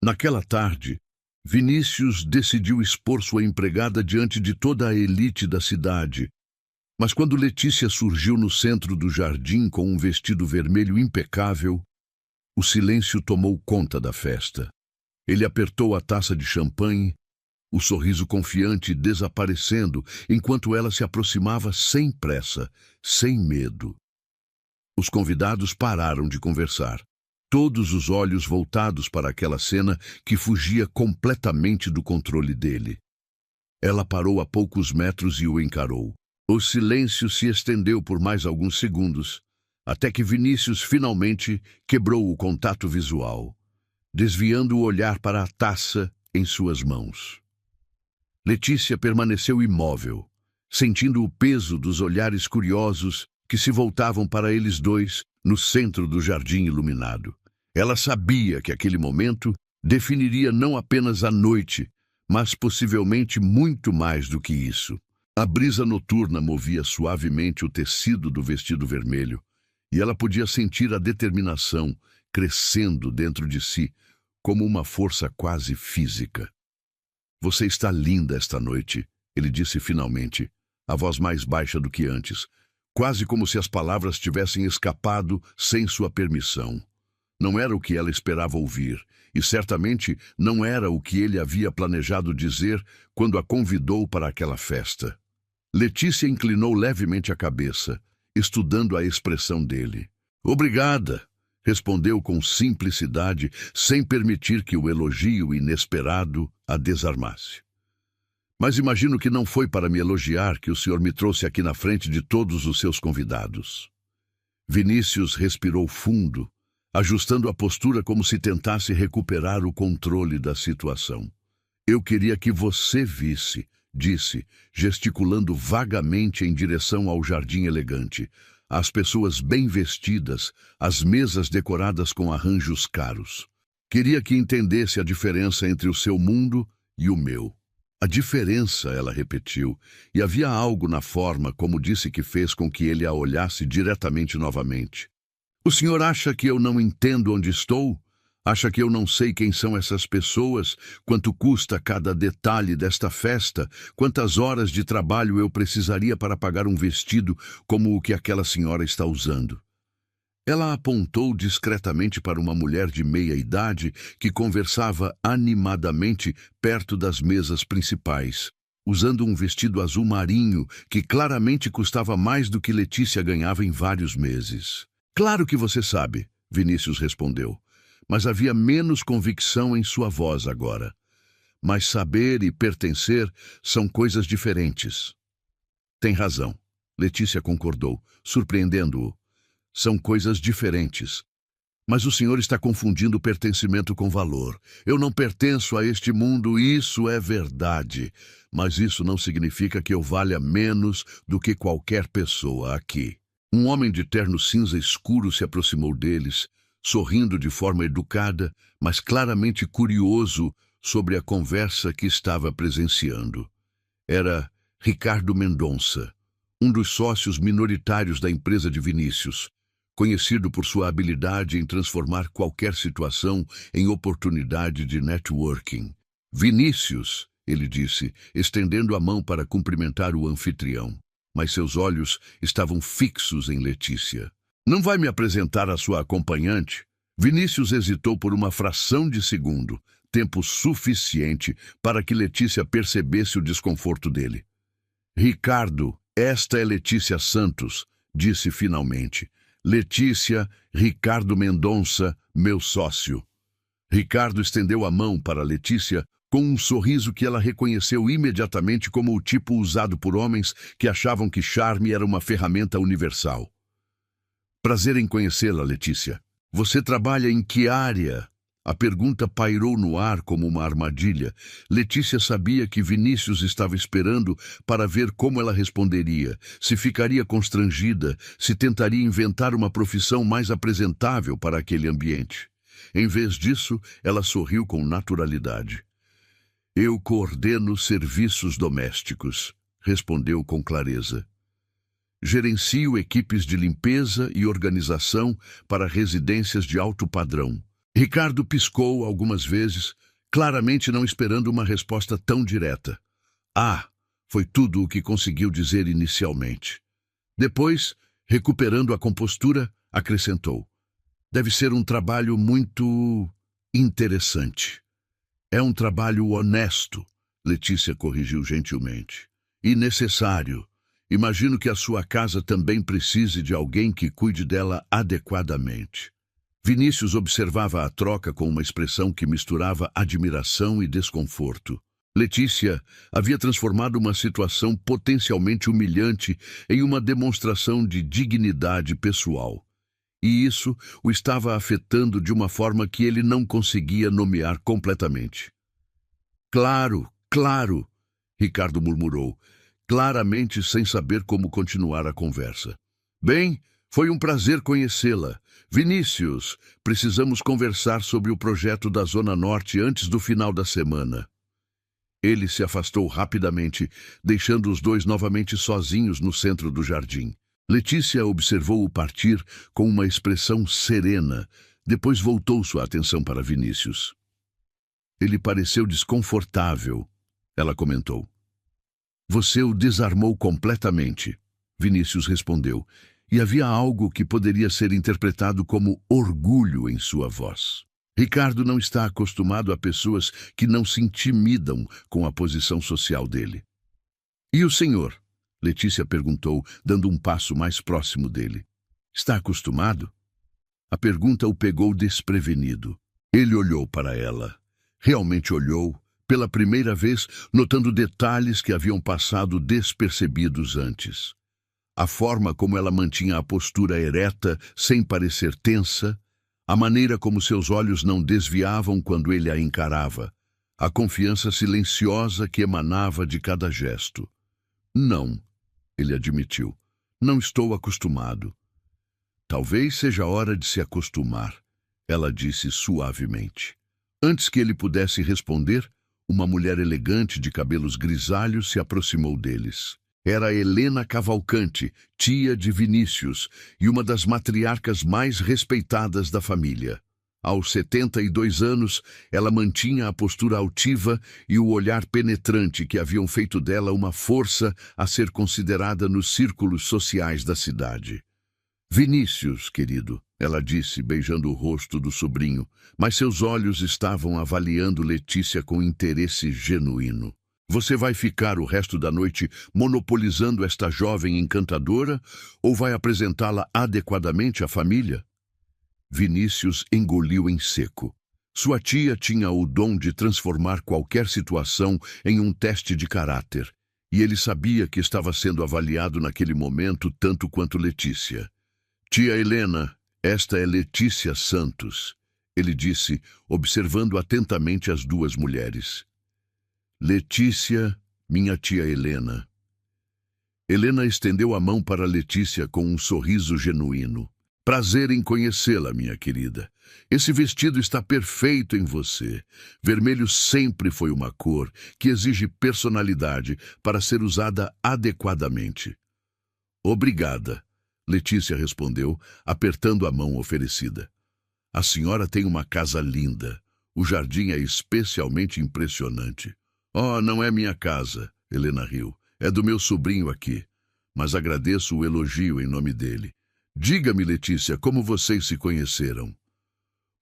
Naquela tarde, Vinícius decidiu expor sua empregada diante de toda a elite da cidade. Mas quando Letícia surgiu no centro do jardim com um vestido vermelho impecável, o silêncio tomou conta da festa. Ele apertou a taça de champanhe, o sorriso confiante desaparecendo enquanto ela se aproximava sem pressa, sem medo. Os convidados pararam de conversar, todos os olhos voltados para aquela cena que fugia completamente do controle dele. Ela parou a poucos metros e o encarou. O silêncio se estendeu por mais alguns segundos, até que Vinícius finalmente quebrou o contato visual, desviando o olhar para a taça em suas mãos. Letícia permaneceu imóvel, sentindo o peso dos olhares curiosos que se voltavam para eles dois no centro do jardim iluminado. Ela sabia que aquele momento definiria não apenas a noite, mas possivelmente muito mais do que isso. A brisa noturna movia suavemente o tecido do vestido vermelho, e ela podia sentir a determinação crescendo dentro de si, como uma força quase física. "Você está linda esta noite", ele disse finalmente, a voz mais baixa do que antes, quase como se as palavras tivessem escapado sem sua permissão. Não era o que ela esperava ouvir, e certamente não era o que ele havia planejado dizer quando a convidou para aquela festa. Letícia inclinou levemente a cabeça, estudando a expressão dele. "Obrigada", respondeu com simplicidade, sem permitir que o elogio inesperado a desarmasse. "Mas imagino que não foi para me elogiar que o senhor me trouxe aqui na frente de todos os seus convidados." Vinícius respirou fundo, ajustando a postura como se tentasse recuperar o controle da situação. "Eu queria que você visse", disse, gesticulando vagamente em direção ao jardim elegante, as pessoas bem vestidas, as mesas decoradas com arranjos caros. "Queria que entendesse a diferença entre o seu mundo e o meu." "A diferença", ela repetiu, e havia algo na forma como disse que fez com que ele a olhasse diretamente novamente. "O senhor acha que eu não entendo onde estou? Acha que eu não sei quem são essas pessoas, quanto custa cada detalhe desta festa, quantas horas de trabalho eu precisaria para pagar um vestido como o que aquela senhora está usando?" Ela apontou discretamente para uma mulher de meia idade que conversava animadamente perto das mesas principais, usando um vestido azul marinho que claramente custava mais do que Letícia ganhava em vários meses. "Claro que você sabe", Vinícius respondeu, mas havia menos convicção em sua voz agora. "Mas saber e pertencer são coisas diferentes." "Tem razão", Letícia concordou, surpreendendo-o. "São coisas diferentes. Mas o senhor está confundindo pertencimento com valor. Eu não pertenço a este mundo, isso é verdade. Mas isso não significa que eu valha menos do que qualquer pessoa aqui." Um homem de terno cinza escuro se aproximou deles, sorrindo de forma educada, mas claramente curioso sobre a conversa que estava presenciando. Era Ricardo Mendonça, um dos sócios minoritários da empresa de Vinícius, conhecido por sua habilidade em transformar qualquer situação em oportunidade de networking. "Vinícius", ele disse, estendendo a mão para cumprimentar o anfitrião, mas seus olhos estavam fixos em Letícia. "Não vai me apresentar a sua acompanhante?" Vinícius hesitou por uma fração de segundo, tempo suficiente para que Letícia percebesse o desconforto dele. "Ricardo, esta é Letícia Santos", disse finalmente. "Letícia, Ricardo Mendonça, meu sócio." Ricardo estendeu a mão para Letícia com um sorriso que ela reconheceu imediatamente como o tipo usado por homens que achavam que charme era uma ferramenta universal. "Prazer em conhecê-la, Letícia. Você trabalha em que área?" A pergunta pairou no ar como uma armadilha. Letícia sabia que Vinícius estava esperando para ver como ela responderia, se ficaria constrangida, se tentaria inventar uma profissão mais apresentável para aquele ambiente. Em vez disso, ela sorriu com naturalidade. "Eu coordeno serviços domésticos", respondeu com clareza. "Gerencio equipes de limpeza e organização para residências de alto padrão. Ricardo piscou algumas vezes, claramente não esperando uma resposta tão direta. Ah, foi tudo o que conseguiu dizer inicialmente. Depois, recuperando a compostura, acrescentou: deve ser um trabalho muito interessante. É um trabalho honesto, Letícia corrigiu gentilmente. E necessário. Imagino que a sua casa também precise de alguém que cuide dela adequadamente. Vinícius observava a troca com uma expressão que misturava admiração e desconforto. Letícia havia transformado uma situação potencialmente humilhante em uma demonstração de dignidade pessoal. E isso o estava afetando de uma forma que ele não conseguia nomear completamente. Claro, claro, Ricardo murmurou, claramente sem saber como continuar a conversa. Bem, foi um prazer conhecê-la. Vinícius, precisamos conversar sobre o projeto da Zona Norte antes do final da semana. Ele se afastou rapidamente, deixando os dois novamente sozinhos no centro do jardim. Letícia observou-o partir com uma expressão serena, depois voltou sua atenção para Vinícius. Ele pareceu desconfortável, ela comentou. Você o desarmou completamente, Vinícius respondeu, e havia algo que poderia ser interpretado como orgulho em sua voz. Ricardo não está acostumado a pessoas que não se intimidam com a posição social dele. E o senhor? Letícia perguntou, dando um passo mais próximo dele. Está acostumado? A pergunta o pegou desprevenido. Ele olhou para ela. Realmente olhou, pela primeira vez, notando detalhes que haviam passado despercebidos antes. A forma como ela mantinha a postura ereta, sem parecer tensa, a maneira como seus olhos não desviavam quando ele a encarava, a confiança silenciosa que emanava de cada gesto. Não, ele admitiu, não estou acostumado. Talvez seja hora de se acostumar, ela disse suavemente. Antes que ele pudesse responder, uma mulher elegante de cabelos grisalhos se aproximou deles. Era Helena Cavalcante, tia de Vinícius, e uma das matriarcas mais respeitadas da família. Aos 72 anos, ela mantinha a postura altiva e o olhar penetrante que haviam feito dela uma força a ser considerada nos círculos sociais da cidade. Vinícius, querido, ela disse, beijando o rosto do sobrinho, mas seus olhos estavam avaliando Letícia com interesse genuíno. Você vai ficar o resto da noite monopolizando esta jovem encantadora ou vai apresentá-la adequadamente à família? Vinícius engoliu em seco. Sua tia tinha o dom de transformar qualquer situação em um teste de caráter, e ele sabia que estava sendo avaliado naquele momento tanto quanto Letícia. Tia Helena, esta é Letícia Santos, ele disse, observando atentamente as duas mulheres. Letícia, minha tia Helena. Helena estendeu a mão para Letícia com um sorriso genuíno. Prazer em conhecê-la, minha querida. Esse vestido está perfeito em você. Vermelho sempre foi uma cor que exige personalidade para ser usada adequadamente. Obrigada, Letícia respondeu, apertando a mão oferecida. A senhora tem uma casa linda. O jardim é especialmente impressionante. Oh, não é minha casa, Helena riu. É do meu sobrinho aqui. Mas agradeço o elogio em nome dele. Diga-me, Letícia, como vocês se conheceram?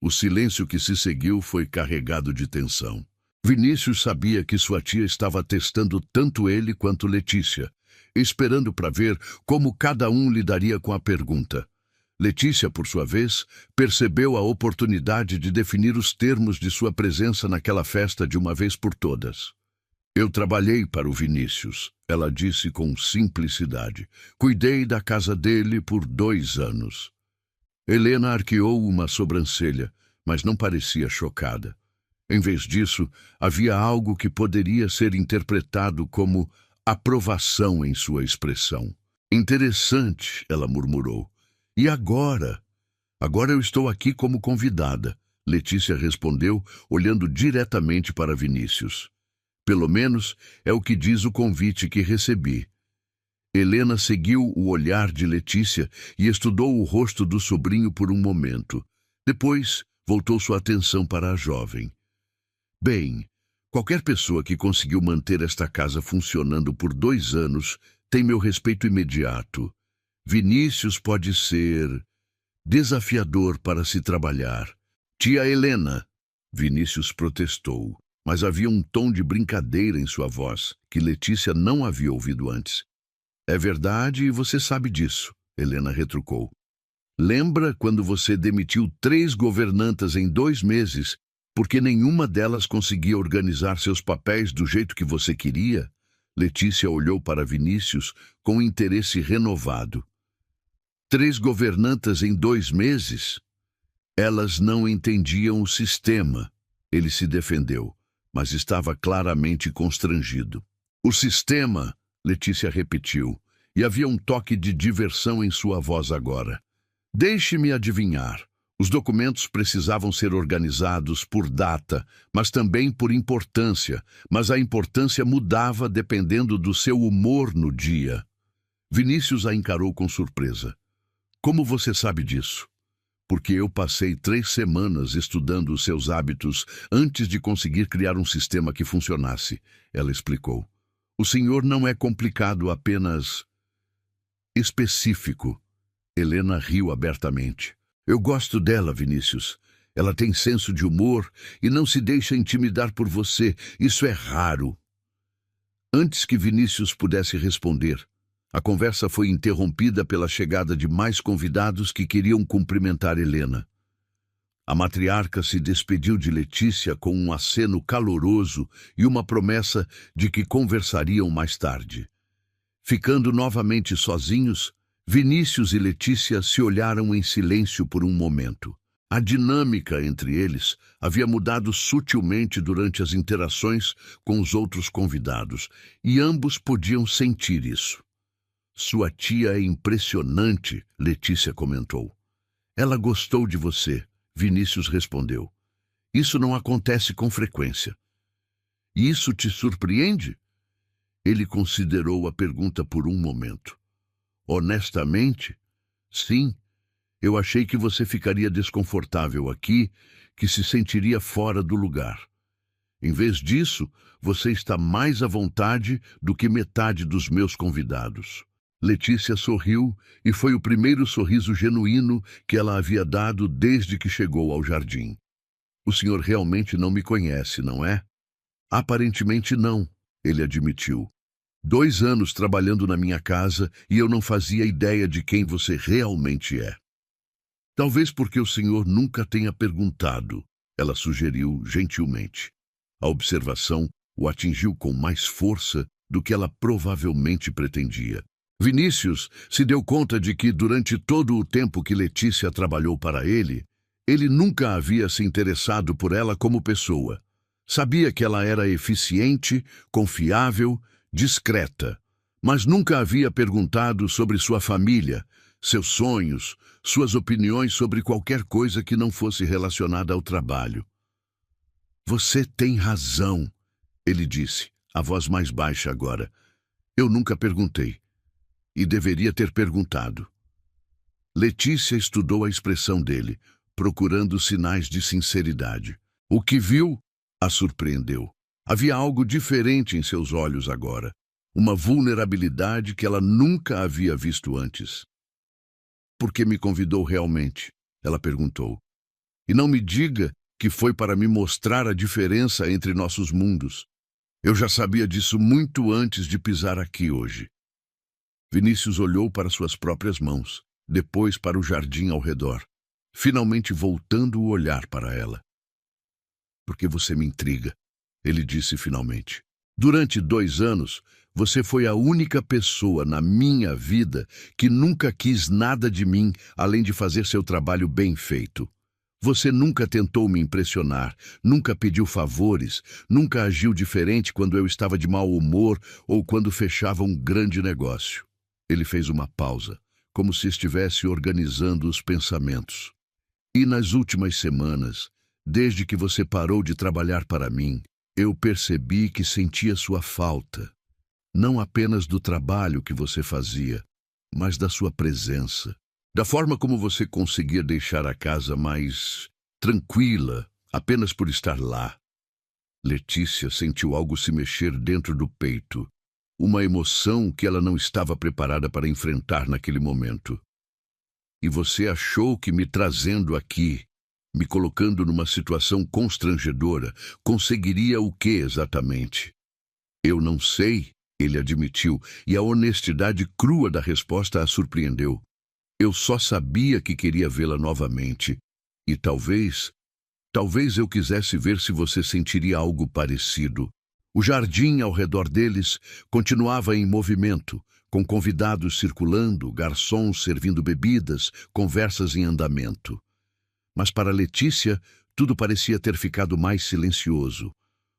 O silêncio que se seguiu foi carregado de tensão. Vinícius sabia que sua tia estava testando tanto ele quanto Letícia, esperando para ver como cada um lidaria com a pergunta. Letícia, por sua vez, percebeu a oportunidade de definir os termos de sua presença naquela festa de uma vez por todas. Eu trabalhei para o Vinícius, ela disse com simplicidade. Cuidei da casa dele por 2 anos. Helena arqueou uma sobrancelha, mas não parecia chocada. Em vez disso, havia algo que poderia ser interpretado como aprovação em sua expressão. Interessante, ela murmurou. E agora? Agora eu estou aqui como convidada, Letícia respondeu, olhando diretamente para Vinícius. Pelo menos é o que diz o convite que recebi. Helena seguiu o olhar de Letícia e estudou o rosto do sobrinho por um momento. Depois, voltou sua atenção para a jovem. Bem, qualquer pessoa que conseguiu manter esta casa funcionando por 2 anos tem meu respeito imediato. Vinícius pode ser desafiador para se trabalhar. Tia Helena, Vinícius protestou, mas havia um tom de brincadeira em sua voz que Letícia não havia ouvido antes. É verdade e você sabe disso, Helena retrucou. Lembra quando você demitiu 3 governantas em 2 meses porque nenhuma delas conseguia organizar seus papéis do jeito que você queria? Letícia olhou para Vinícius com interesse renovado. 3 governantas em 2 meses? Elas não entendiam o sistema. Ele se defendeu, mas estava claramente constrangido. O sistema, Letícia repetiu, e havia um toque de diversão em sua voz agora. Deixe-me adivinhar. Os documentos precisavam ser organizados por data, mas também por importância, mas a importância mudava dependendo do seu humor no dia. Vinícius a encarou com surpresa. Como você sabe disso? Porque eu passei 3 semanas estudando os seus hábitos antes de conseguir criar um sistema que funcionasse, ela explicou. O senhor não é complicado, apenas específico. Helena riu abertamente. Eu gosto dela, Vinícius. Ela tem senso de humor e não se deixa intimidar por você. Isso é raro. Antes que Vinícius pudesse responder, a conversa foi interrompida pela chegada de mais convidados que queriam cumprimentar Helena. A matriarca se despediu de Letícia com um aceno caloroso e uma promessa de que conversariam mais tarde. Ficando novamente sozinhos, Vinícius e Letícia se olharam em silêncio por um momento. A dinâmica entre eles havia mudado sutilmente durante as interações com os outros convidados, e ambos podiam sentir isso. Sua tia é impressionante, Letícia comentou. Ela gostou de você, Vinícius respondeu. Isso não acontece com frequência. Isso te surpreende? Ele considerou a pergunta por um momento. Honestamente, sim. Eu achei que você ficaria desconfortável aqui, que se sentiria fora do lugar. Em vez disso, você está mais à vontade do que metade dos meus convidados. Letícia sorriu e foi o primeiro sorriso genuíno que ela havia dado desde que chegou ao jardim. O senhor realmente não me conhece, não é? Aparentemente não, ele admitiu. 2 anos trabalhando na minha casa e eu não fazia ideia de quem você realmente é. Talvez porque o senhor nunca tenha perguntado, ela sugeriu gentilmente. A observação o atingiu com mais força do que ela provavelmente pretendia. Vinícius se deu conta de que, durante todo o tempo que Letícia trabalhou para ele nunca havia se interessado por ela como pessoa. Sabia que ela era eficiente, confiável, discreta, mas nunca havia perguntado sobre sua família, seus sonhos, suas opiniões sobre qualquer coisa que não fosse relacionada ao trabalho. Você tem razão, ele disse, a voz mais baixa agora. Eu nunca perguntei. E deveria ter perguntado. Letícia estudou a expressão dele, procurando sinais de sinceridade. O que viu a surpreendeu. Havia algo diferente em seus olhos agora, uma vulnerabilidade que ela nunca havia visto antes. Por que me convidou realmente? Ela perguntou. E não me diga que foi para me mostrar a diferença entre nossos mundos. Eu já sabia disso muito antes de pisar aqui hoje. Vinícius olhou para suas próprias mãos, depois para o jardim ao redor, finalmente voltando o olhar para ela. Porque você me intriga, ele disse finalmente. Durante 2 anos, você foi a única pessoa na minha vida que nunca quis nada de mim além de fazer seu trabalho bem feito. Você nunca tentou me impressionar, nunca pediu favores, nunca agiu diferente quando eu estava de mau humor ou quando fechava um grande negócio. Ele fez uma pausa, como se estivesse organizando os pensamentos. E nas últimas semanas, desde que você parou de trabalhar para mim, eu percebi que sentia sua falta, não apenas do trabalho que você fazia, mas da sua presença, da forma como você conseguia deixar a casa mais tranquila, apenas por estar lá. Letícia sentiu algo se mexer dentro do peito, uma emoção que ela não estava preparada para enfrentar naquele momento. E você achou que me trazendo aqui, me colocando numa situação constrangedora, conseguiria o que exatamente? Eu não sei, ele admitiu, e a honestidade crua da resposta a surpreendeu. Eu só sabia que queria vê-la novamente. E talvez eu quisesse ver se você sentiria algo parecido. O jardim ao redor deles continuava em movimento, com convidados circulando, garçons servindo bebidas, conversas em andamento. Mas para Letícia, tudo parecia ter ficado mais silencioso,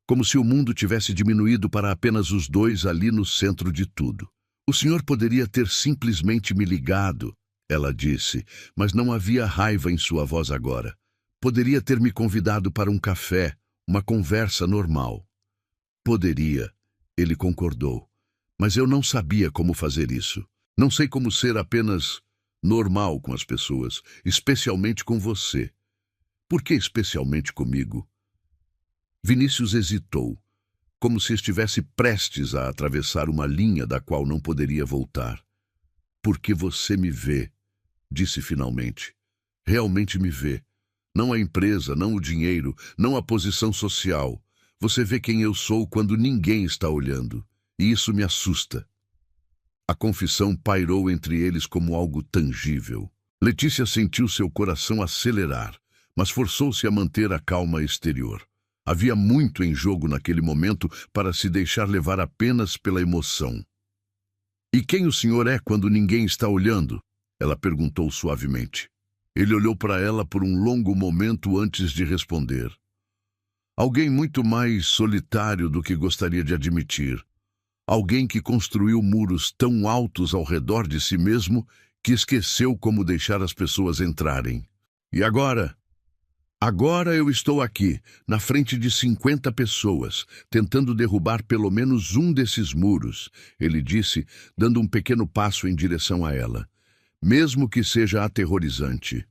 como se o mundo tivesse diminuído para apenas os dois ali no centro de tudo. O senhor poderia ter simplesmente me ligado, ela disse, mas não havia raiva em sua voz agora. Poderia ter me convidado para um café, uma conversa normal. Poderia, ele concordou, mas eu não sabia como fazer isso. Não sei como ser apenas normal com as pessoas, especialmente com você. Por que especialmente comigo? Vinícius hesitou, como se estivesse prestes a atravessar uma linha da qual não poderia voltar. Porque você me vê, disse finalmente. Realmente me vê. Não a empresa, não o dinheiro, não a posição social. Você vê quem eu sou quando ninguém está olhando. E isso me assusta. A confissão pairou entre eles como algo tangível. Letícia sentiu seu coração acelerar, mas forçou-se a manter a calma exterior. Havia muito em jogo naquele momento para se deixar levar apenas pela emoção. E quem o senhor é quando ninguém está olhando? Ela perguntou suavemente. Ele olhou para ela por um longo momento antes de responder. Alguém muito mais solitário do que gostaria de admitir. Alguém que construiu muros tão altos ao redor de si mesmo que esqueceu como deixar as pessoas entrarem. E agora? Agora eu estou aqui, na frente de 50 pessoas, tentando derrubar pelo menos um desses muros, ele disse, dando um pequeno passo em direção a ela. Mesmo que seja aterrorizante.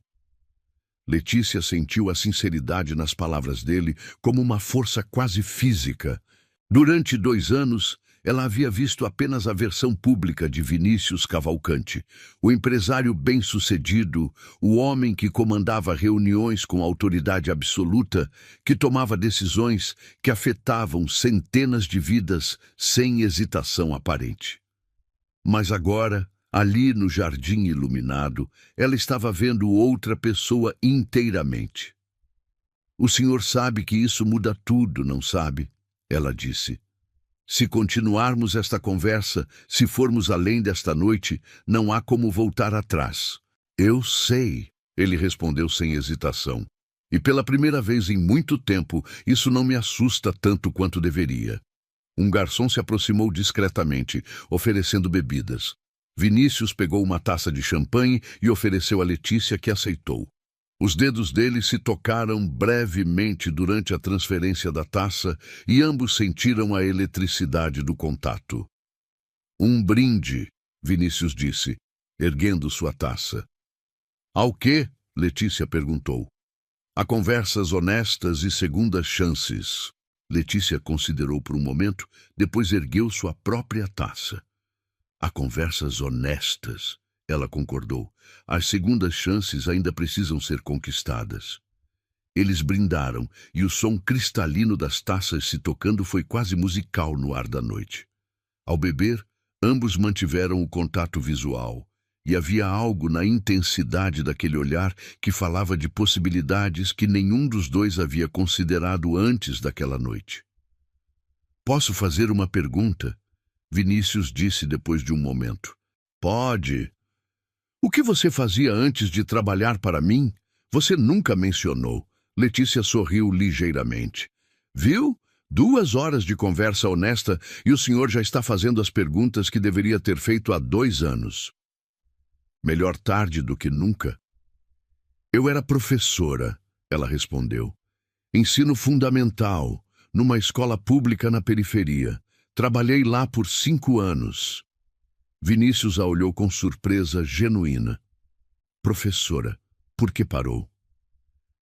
Letícia sentiu a sinceridade nas palavras dele como uma força quase física. Durante 2 anos, ela havia visto apenas a versão pública de Vinícius Cavalcante, o empresário bem-sucedido, o homem que comandava reuniões com autoridade absoluta, que tomava decisões que afetavam centenas de vidas sem hesitação aparente. Mas agora, ali no jardim iluminado, ela estava vendo outra pessoa inteiramente. O senhor sabe que isso muda tudo, não sabe? Ela disse. Se continuarmos esta conversa, se formos além desta noite, não há como voltar atrás. Eu sei, ele respondeu sem hesitação. E pela primeira vez em muito tempo, isso não me assusta tanto quanto deveria. Um garçom se aproximou discretamente, oferecendo bebidas. Vinícius pegou uma taça de champanhe e ofereceu a Letícia, que aceitou. Os dedos dele se tocaram brevemente durante a transferência da taça e ambos sentiram a eletricidade do contato. Um brinde, Vinícius disse, erguendo sua taça. Ao quê? Letícia perguntou. A conversas honestas e segundas chances. Letícia considerou por um momento, depois ergueu sua própria taça. Há conversas honestas, ela concordou. As segundas chances ainda precisam ser conquistadas. Eles brindaram, e o som cristalino das taças se tocando foi quase musical no ar da noite. Ao beber, ambos mantiveram o contato visual, e havia algo na intensidade daquele olhar que falava de possibilidades que nenhum dos dois havia considerado antes daquela noite. Posso fazer uma pergunta? Vinícius disse depois de um momento. Pode. O que você fazia antes de trabalhar para mim? Você nunca mencionou. Letícia sorriu ligeiramente. Viu? 2 horas de conversa honesta e o senhor já está fazendo as perguntas que deveria ter feito há 2 anos. Melhor tarde do que nunca. Eu era professora, ela respondeu. Ensino fundamental, numa escola pública na periferia. Trabalhei lá por 5 anos. Vinícius a olhou com surpresa genuína. Professora, por que parou?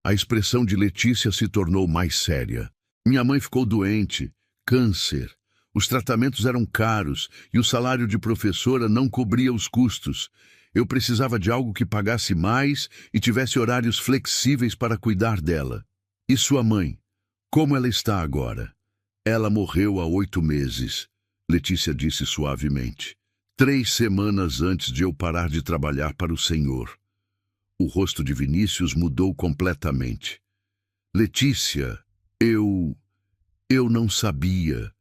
A expressão de Letícia se tornou mais séria. Minha mãe ficou doente, câncer. Os tratamentos eram caros e o salário de professora não cobria os custos. Eu precisava de algo que pagasse mais e tivesse horários flexíveis para cuidar dela. E sua mãe? Como ela está agora? Ela morreu há 8 meses, Letícia disse suavemente. 3 semanas antes de eu parar de trabalhar para o Senhor. O rosto de Vinícius mudou completamente. Letícia, eu não sabia.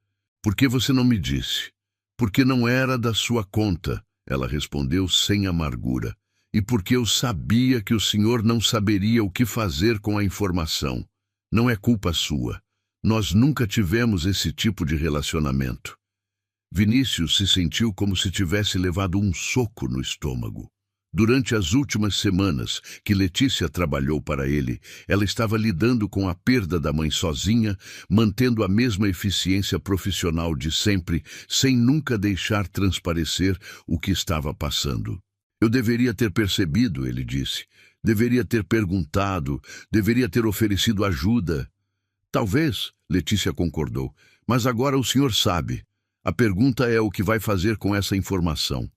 Por que você não me disse? Porque não era da sua conta, ela respondeu sem amargura. E porque eu sabia que o senhor não saberia o que fazer com a informação. Não é culpa sua. Nós nunca tivemos esse tipo de relacionamento. Vinícius se sentiu como se tivesse levado um soco no estômago. Durante as últimas semanas que Letícia trabalhou para ele, ela estava lidando com a perda da mãe sozinha, mantendo a mesma eficiência profissional de sempre, sem nunca deixar transparecer o que estava passando. Eu deveria ter percebido, ele disse. Deveria ter perguntado, deveria ter oferecido ajuda. Talvez, Letícia concordou, mas agora o senhor sabe. A pergunta é o que vai fazer com essa informação.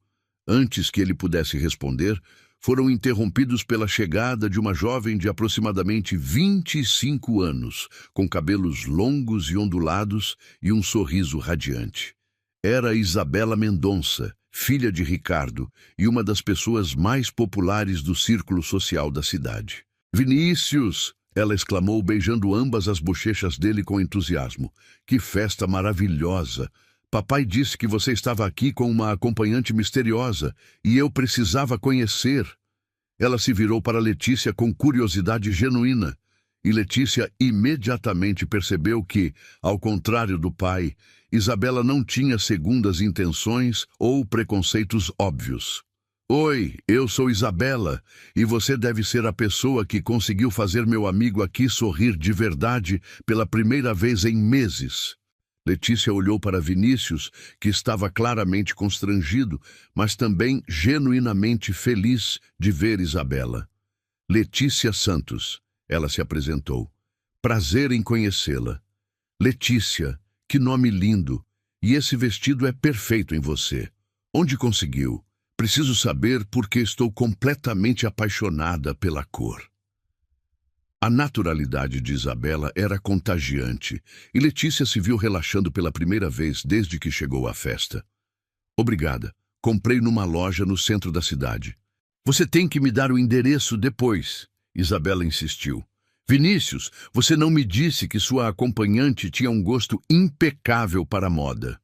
Antes que ele pudesse responder, foram interrompidos pela chegada de uma jovem de aproximadamente 25 anos, com cabelos longos e ondulados e um sorriso radiante. Era Isabela Mendonça, filha de Ricardo e uma das pessoas mais populares do círculo social da cidade. Vinícius! Ela exclamou, beijando ambas as bochechas dele com entusiasmo. Que festa maravilhosa! Papai disse que você estava aqui com uma acompanhante misteriosa e eu precisava conhecer. Ela se virou para Letícia com curiosidade genuína e Letícia imediatamente percebeu que, ao contrário do pai, Isabela não tinha segundas intenções ou preconceitos óbvios. Oi, eu sou Isabela e você deve ser a pessoa que conseguiu fazer meu amigo aqui sorrir de verdade pela primeira vez em meses. Letícia olhou para Vinícius, que estava claramente constrangido, mas também genuinamente feliz de ver Isabela. Letícia Santos, ela se apresentou. Prazer em conhecê-la. Letícia, que nome lindo! E esse vestido é perfeito em você. Onde conseguiu? Preciso saber porque estou completamente apaixonada pela cor. A naturalidade de Isabela era contagiante e Letícia se viu relaxando pela primeira vez desde que chegou à festa. Obrigada. Comprei numa loja no centro da cidade. Você tem que me dar o endereço depois, Isabela insistiu. Vinícius, você não me disse que sua acompanhante tinha um gosto impecável para a moda.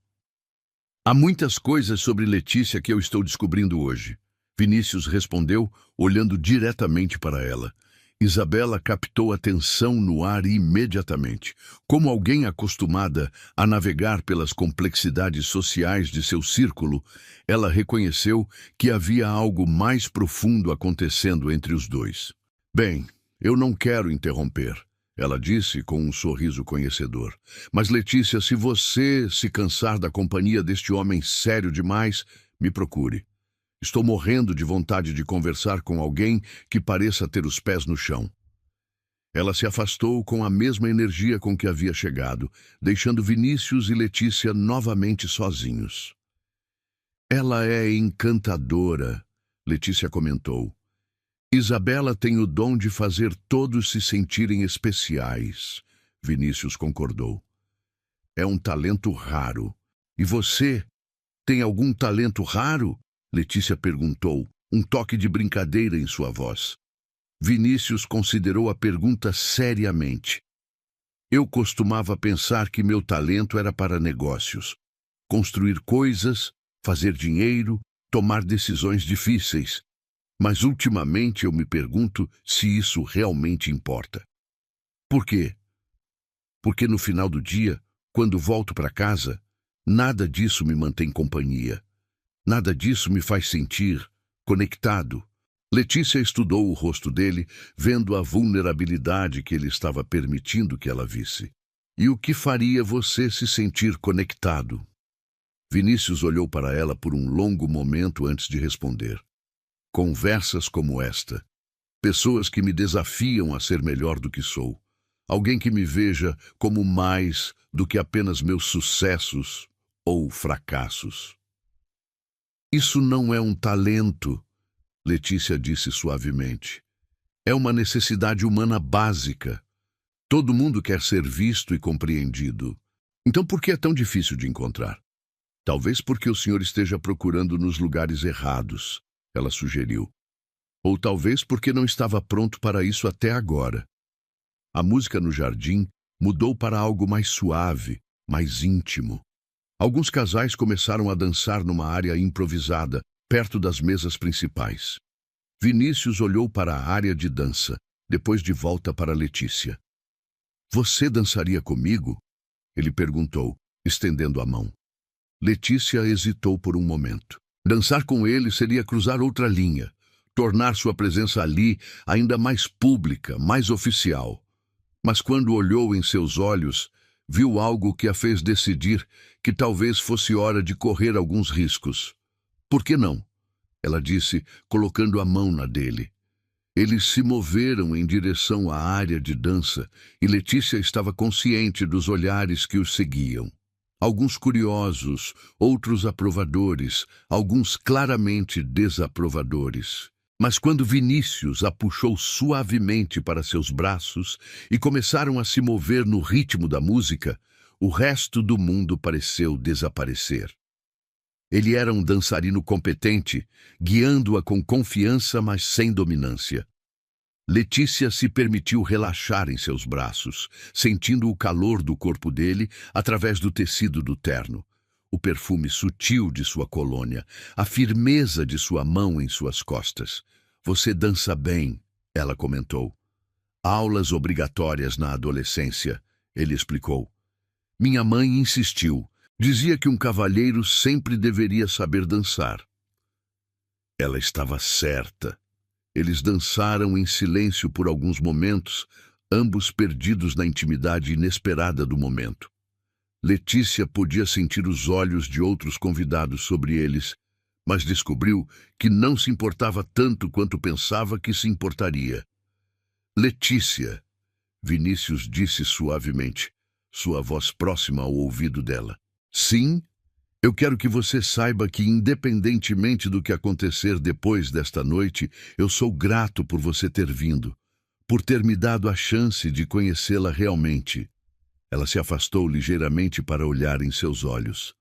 Há muitas coisas sobre Letícia que eu estou descobrindo hoje. Vinícius respondeu, olhando diretamente para ela. Isabela captou a tensão no ar imediatamente. Como alguém acostumada a navegar pelas complexidades sociais de seu círculo, ela reconheceu que havia algo mais profundo acontecendo entre os dois. Bem, eu não quero interromper, ela disse com um sorriso conhecedor. Mas, Letícia, se você se cansar da companhia deste homem sério demais, me procure. Estou morrendo de vontade de conversar com alguém que pareça ter os pés no chão. Ela se afastou com a mesma energia com que havia chegado, deixando Vinícius e Letícia novamente sozinhos. Ela é encantadora, Letícia comentou. Isabela tem o dom de fazer todos se sentirem especiais, Vinícius concordou. É um talento raro. E você tem algum talento raro? Letícia perguntou, um toque de brincadeira em sua voz. Vinícius considerou a pergunta seriamente. Eu costumava pensar que meu talento era para negócios. Construir coisas, fazer dinheiro, tomar decisões difíceis. Mas ultimamente eu me pergunto se isso realmente importa. Por quê? Porque no final do dia, quando volto para casa, nada disso me mantém companhia. Nada disso me faz sentir conectado. Letícia estudou o rosto dele, vendo a vulnerabilidade que ele estava permitindo que ela visse. E o que faria você se sentir conectado? Vinícius olhou para ela por um longo momento antes de responder. Conversas como esta. Pessoas que me desafiam a ser melhor do que sou. Alguém que me veja como mais do que apenas meus sucessos ou fracassos. Isso não é um talento, Letícia disse suavemente. É uma necessidade humana básica. Todo mundo quer ser visto e compreendido. Então por que é tão difícil de encontrar? Talvez porque o senhor esteja procurando nos lugares errados, ela sugeriu. Ou talvez porque não estava pronto para isso até agora. A música no jardim mudou para algo mais suave, mais íntimo. Alguns casais começaram a dançar numa área improvisada, perto das mesas principais. Vinícius olhou para a área de dança, depois de volta para Letícia. Você dançaria comigo? Ele perguntou, estendendo a mão. Letícia hesitou por um momento. Dançar com ele seria cruzar outra linha, tornar sua presença ali ainda mais pública, mais oficial. Mas quando olhou em seus olhos, viu algo que a fez decidir que talvez fosse hora de correr alguns riscos. Por que não? Ela disse, colocando a mão na dele. Eles se moveram em direção à área de dança e Letícia estava consciente dos olhares que os seguiam. Alguns curiosos, outros aprovadores, alguns claramente desaprovadores. Mas quando Vinícius a puxou suavemente para seus braços e começaram a se mover no ritmo da música, o resto do mundo pareceu desaparecer. Ele era um dançarino competente, guiando-a com confiança, mas sem dominância. Letícia se permitiu relaxar em seus braços, sentindo o calor do corpo dele através do tecido do terno, o perfume sutil de sua colônia, a firmeza de sua mão em suas costas. Você dança bem, ela comentou. Aulas obrigatórias na adolescência, ele explicou. Minha mãe insistiu. Dizia que um cavalheiro sempre deveria saber dançar. Ela estava certa. Eles dançaram em silêncio por alguns momentos, ambos perdidos na intimidade inesperada do momento. Letícia podia sentir os olhos de outros convidados sobre eles, mas descobriu que não se importava tanto quanto pensava que se importaria. Letícia, Vinícius disse suavemente, sua voz próxima ao ouvido dela. Sim, eu quero que você saiba que, independentemente do que acontecer depois desta noite, eu sou grato por você ter vindo, por ter me dado a chance de conhecê-la realmente. Ela se afastou ligeiramente para olhar em seus olhos.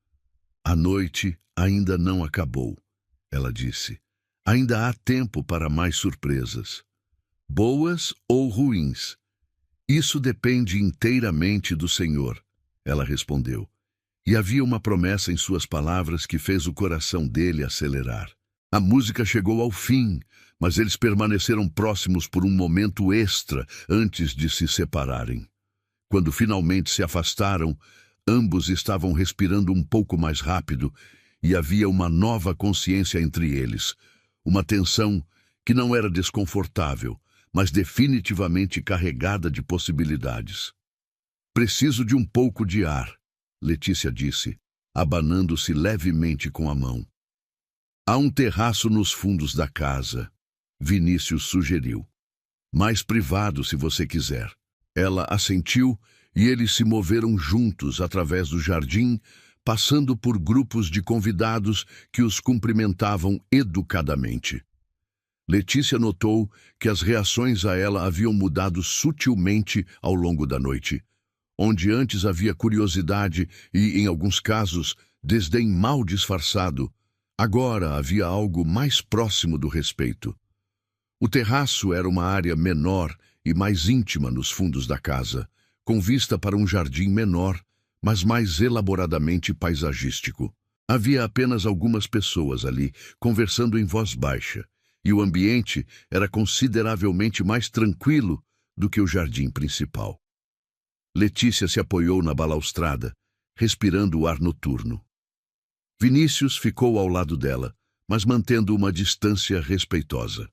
A noite ainda não acabou, ela disse. Ainda há tempo para mais surpresas. Boas ou ruins. Isso depende inteiramente do Senhor, ela respondeu. E havia uma promessa em suas palavras que fez o coração dele acelerar. A música chegou ao fim, mas eles permaneceram próximos por um momento extra antes de se separarem. Quando finalmente se afastaram, ambos estavam respirando um pouco mais rápido e havia uma nova consciência entre eles, uma tensão que não era desconfortável, mas definitivamente carregada de possibilidades. Preciso de um pouco de ar, Letícia disse, abanando-se levemente com a mão. Há um terraço nos fundos da casa, Vinícius sugeriu. Mais privado, se você quiser. Ela assentiu e eles se moveram juntos através do jardim, passando por grupos de convidados que os cumprimentavam educadamente. Letícia notou que as reações a ela haviam mudado sutilmente ao longo da noite. Onde antes havia curiosidade e, em alguns casos, desdém mal disfarçado, agora havia algo mais próximo do respeito. O terraço era uma área menor e mais íntima nos fundos da casa, com vista para um jardim menor, mas mais elaboradamente paisagístico. Havia apenas algumas pessoas ali, conversando em voz baixa, e o ambiente era consideravelmente mais tranquilo do que o jardim principal. Letícia se apoiou na balaustrada, respirando o ar noturno. Vinícius ficou ao lado dela, mas mantendo uma distância respeitosa.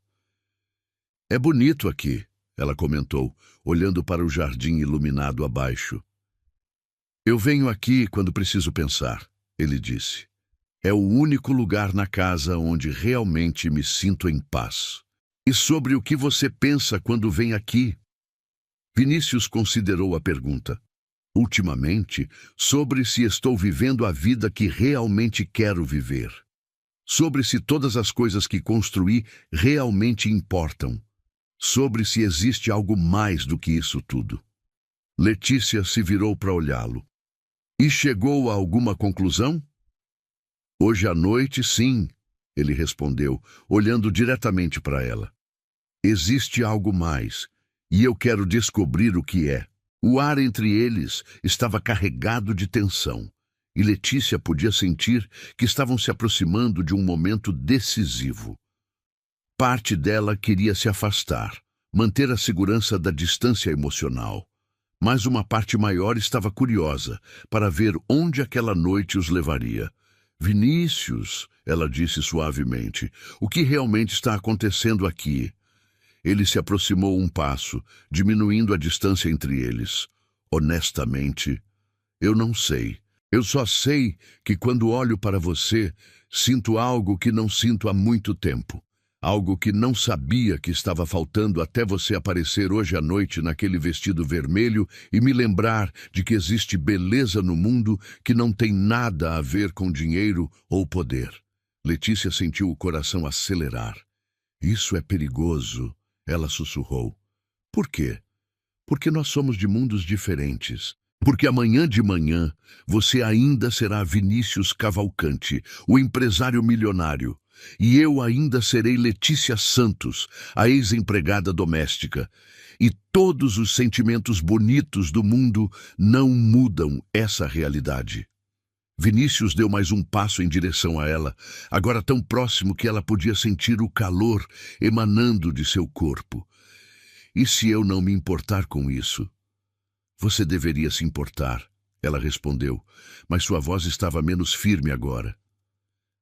É bonito aqui, ela comentou, olhando para o jardim iluminado abaixo. Eu venho aqui quando preciso pensar, ele disse. É o único lugar na casa onde realmente me sinto em paz. E sobre o que você pensa quando vem aqui? Vinícius considerou a pergunta. Ultimamente, sobre se estou vivendo a vida que realmente quero viver. Sobre se todas as coisas que construí realmente importam. Sobre se existe algo mais do que isso tudo. Letícia se virou para olhá-lo. E chegou a alguma conclusão? Hoje à noite, sim, ele respondeu, olhando diretamente para ela. Existe algo mais, e eu quero descobrir o que é. O ar entre eles estava carregado de tensão, e Letícia podia sentir que estavam se aproximando de um momento decisivo. Parte dela queria se afastar, manter a segurança da distância emocional. Mas uma parte maior estava curiosa para ver onde aquela noite os levaria. Vinícius, ela disse suavemente, o que realmente está acontecendo aqui? Ele se aproximou um passo, diminuindo a distância entre eles. Honestamente, eu não sei. Eu só sei que quando olho para você, sinto algo que não sinto há muito tempo. Algo que não sabia que estava faltando até você aparecer hoje à noite naquele vestido vermelho e me lembrar de que existe beleza no mundo que não tem nada a ver com dinheiro ou poder. Letícia sentiu o coração acelerar. Isso é perigoso, ela sussurrou. Por quê? Porque nós somos de mundos diferentes. Porque amanhã de manhã você ainda será Vinícius Cavalcante, o empresário milionário. E eu ainda serei Letícia Santos, a ex-empregada doméstica. E todos os sentimentos bonitos do mundo não mudam essa realidade. Vinícius deu mais um passo em direção a ela, agora tão próximo que ela podia sentir o calor emanando de seu corpo. E se eu não me importar com isso? Você deveria se importar, ela respondeu, mas sua voz estava menos firme agora.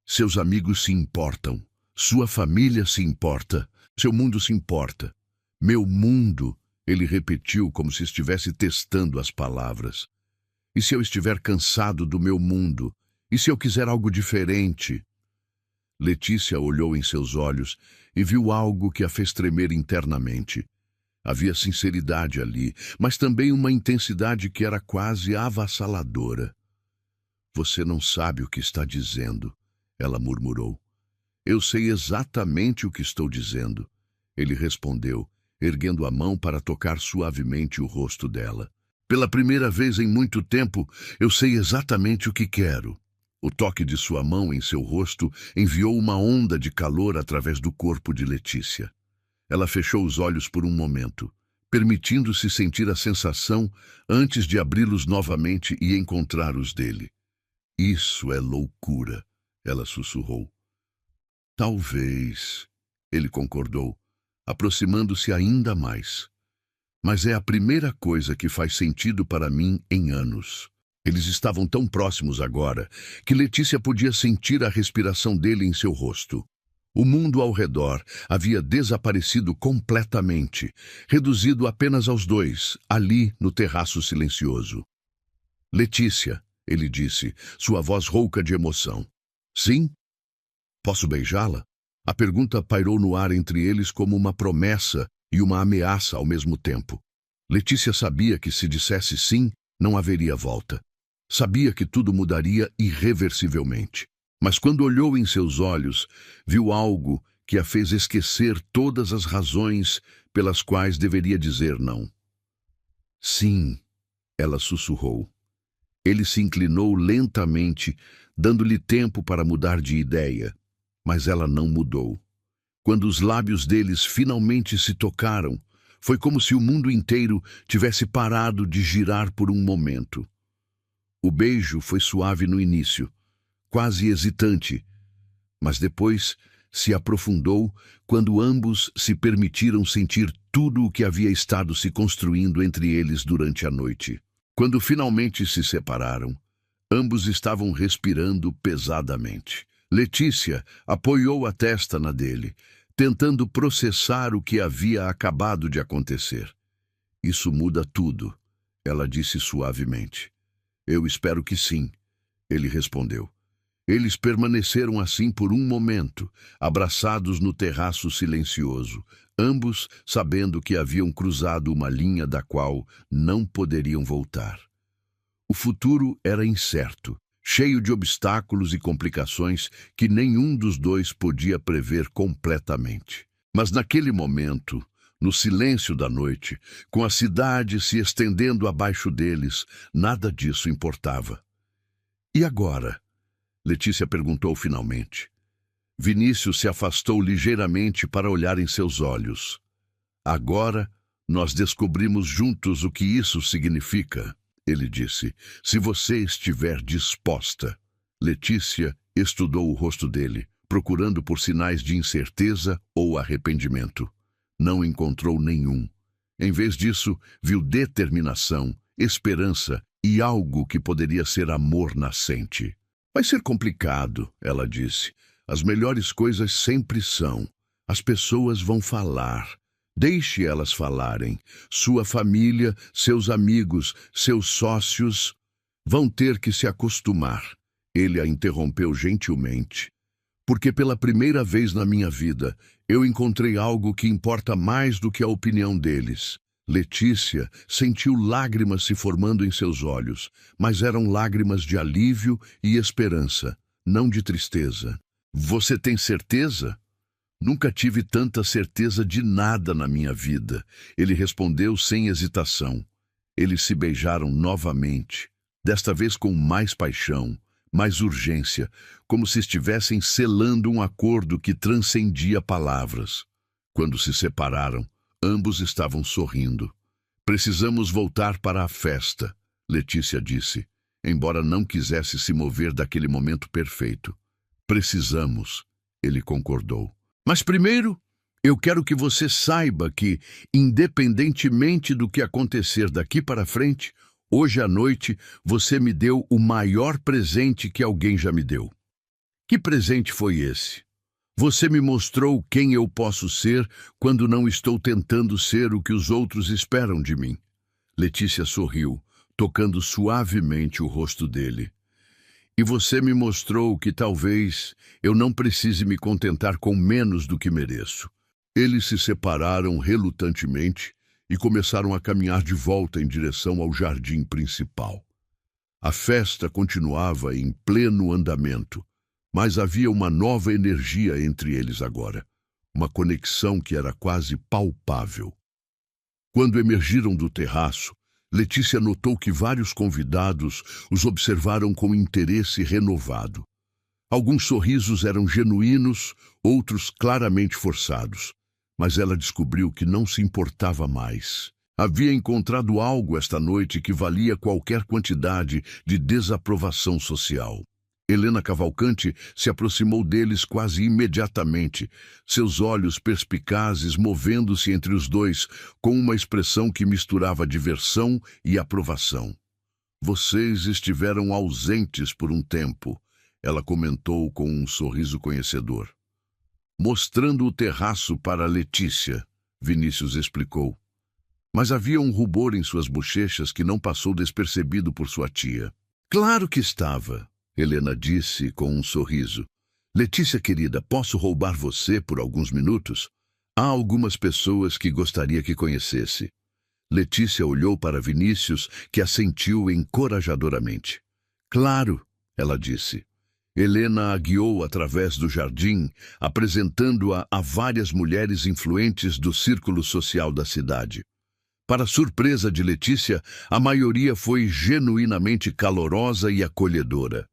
Seus amigos se importam, sua família se importa, seu mundo se importa. Meu mundo, ele repetiu como se estivesse testando as palavras. E se eu estiver cansado do meu mundo? E se eu quiser algo diferente? Letícia olhou em seus olhos e viu algo que a fez tremer internamente. Havia sinceridade ali, mas também uma intensidade que era quase avassaladora. Você não sabe o que está dizendo, ela murmurou. Eu sei exatamente o que estou dizendo, ele respondeu, erguendo a mão para tocar suavemente o rosto dela. Pela primeira vez em muito tempo, eu sei exatamente o que quero. O toque de sua mão em seu rosto enviou uma onda de calor através do corpo de Letícia. Ela fechou os olhos por um momento, permitindo-se sentir a sensação antes de abri-los novamente e encontrar os dele. Isso é loucura, ela sussurrou. Talvez, ele concordou, aproximando-se ainda mais. Mas é a primeira coisa que faz sentido para mim em anos. Eles estavam tão próximos agora que Letícia podia sentir a respiração dele em seu rosto. O mundo ao redor havia desaparecido completamente, reduzido apenas aos dois, ali no terraço silencioso. Letícia, ele disse, sua voz rouca de emoção. Sim? Posso beijá-la? A pergunta pairou no ar entre eles como uma promessa e uma ameaça ao mesmo tempo. Letícia sabia que se dissesse sim, não haveria volta. Sabia que tudo mudaria irreversivelmente. Mas quando olhou em seus olhos, viu algo que a fez esquecer todas as razões pelas quais deveria dizer não. Sim, ela sussurrou. Ele se inclinou lentamente, dando-lhe tempo para mudar de ideia, mas ela não mudou. Quando os lábios deles finalmente se tocaram, foi como se o mundo inteiro tivesse parado de girar por um momento. O beijo foi suave no início, quase hesitante, mas depois se aprofundou quando ambos se permitiram sentir tudo o que havia estado se construindo entre eles durante a noite. Quando finalmente se separaram, ambos estavam respirando pesadamente. Letícia apoiou a testa na dele, tentando processar o que havia acabado de acontecer. Isso muda tudo, ela disse suavemente. Eu espero que sim, ele respondeu. Eles permaneceram assim por um momento, abraçados no terraço silencioso, ambos sabendo que haviam cruzado uma linha da qual não poderiam voltar. O futuro era incerto, cheio de obstáculos e complicações que nenhum dos dois podia prever completamente. Mas naquele momento, no silêncio da noite, com a cidade se estendendo abaixo deles, nada disso importava. E agora? Letícia perguntou finalmente. Vinícius se afastou ligeiramente para olhar em seus olhos. Agora, nós descobrimos juntos o que isso significa, ele disse, se você estiver disposta. Letícia estudou o rosto dele, procurando por sinais de incerteza ou arrependimento. Não encontrou nenhum. Em vez disso, viu determinação, esperança e algo que poderia ser amor nascente. Vai ser complicado, ela disse. As melhores coisas sempre são. As pessoas vão falar. Deixe elas falarem. Sua família, seus amigos, seus sócios vão ter que se acostumar. Ele a interrompeu gentilmente. Porque pela primeira vez na minha vida, eu encontrei algo que importa mais do que a opinião deles. Letícia sentiu lágrimas se formando em seus olhos, mas eram lágrimas de alívio e esperança, não de tristeza. Você tem certeza? Nunca tive tanta certeza de nada na minha vida, ele respondeu sem hesitação. Eles se beijaram novamente, desta vez com mais paixão, mais urgência, como se estivessem selando um acordo que transcendia palavras. Quando se separaram, ambos estavam sorrindo. Precisamos voltar para a festa, Letícia disse, embora não quisesse se mover daquele momento perfeito. Precisamos, ele concordou. Mas primeiro, eu quero que você saiba que, independentemente do que acontecer daqui para frente, hoje à noite você me deu o maior presente que alguém já me deu. Que presente foi esse? Você me mostrou quem eu posso ser quando não estou tentando ser o que os outros esperam de mim. Letícia sorriu, tocando suavemente o rosto dele. E você me mostrou que talvez eu não precise me contentar com menos do que mereço. Eles se separaram relutantemente e começaram a caminhar de volta em direção ao jardim principal. A festa continuava em pleno andamento, mas havia uma nova energia entre eles agora, uma conexão que era quase palpável. Quando emergiram do terraço, Letícia notou que vários convidados os observaram com interesse renovado. Alguns sorrisos eram genuínos, outros claramente forçados, mas ela descobriu que não se importava mais. Havia encontrado algo esta noite que valia qualquer quantidade de desaprovação social. Helena Cavalcante se aproximou deles quase imediatamente, seus olhos perspicazes movendo-se entre os dois com uma expressão que misturava diversão e aprovação. Vocês estiveram ausentes por um tempo, ela comentou com um sorriso conhecedor. Mostrando o terraço para Letícia, Vinícius explicou. Mas havia um rubor em suas bochechas que não passou despercebido por sua tia. Claro que estava, Helena disse com um sorriso. Letícia querida, posso roubar você por alguns minutos? Há algumas pessoas que gostaria que conhecesse. Letícia olhou para Vinícius, que assentiu encorajadoramente. Claro, ela disse. Helena a guiou através do jardim, apresentando-a a várias mulheres influentes do círculo social da cidade. Para surpresa de Letícia, a maioria foi genuinamente calorosa e acolhedora.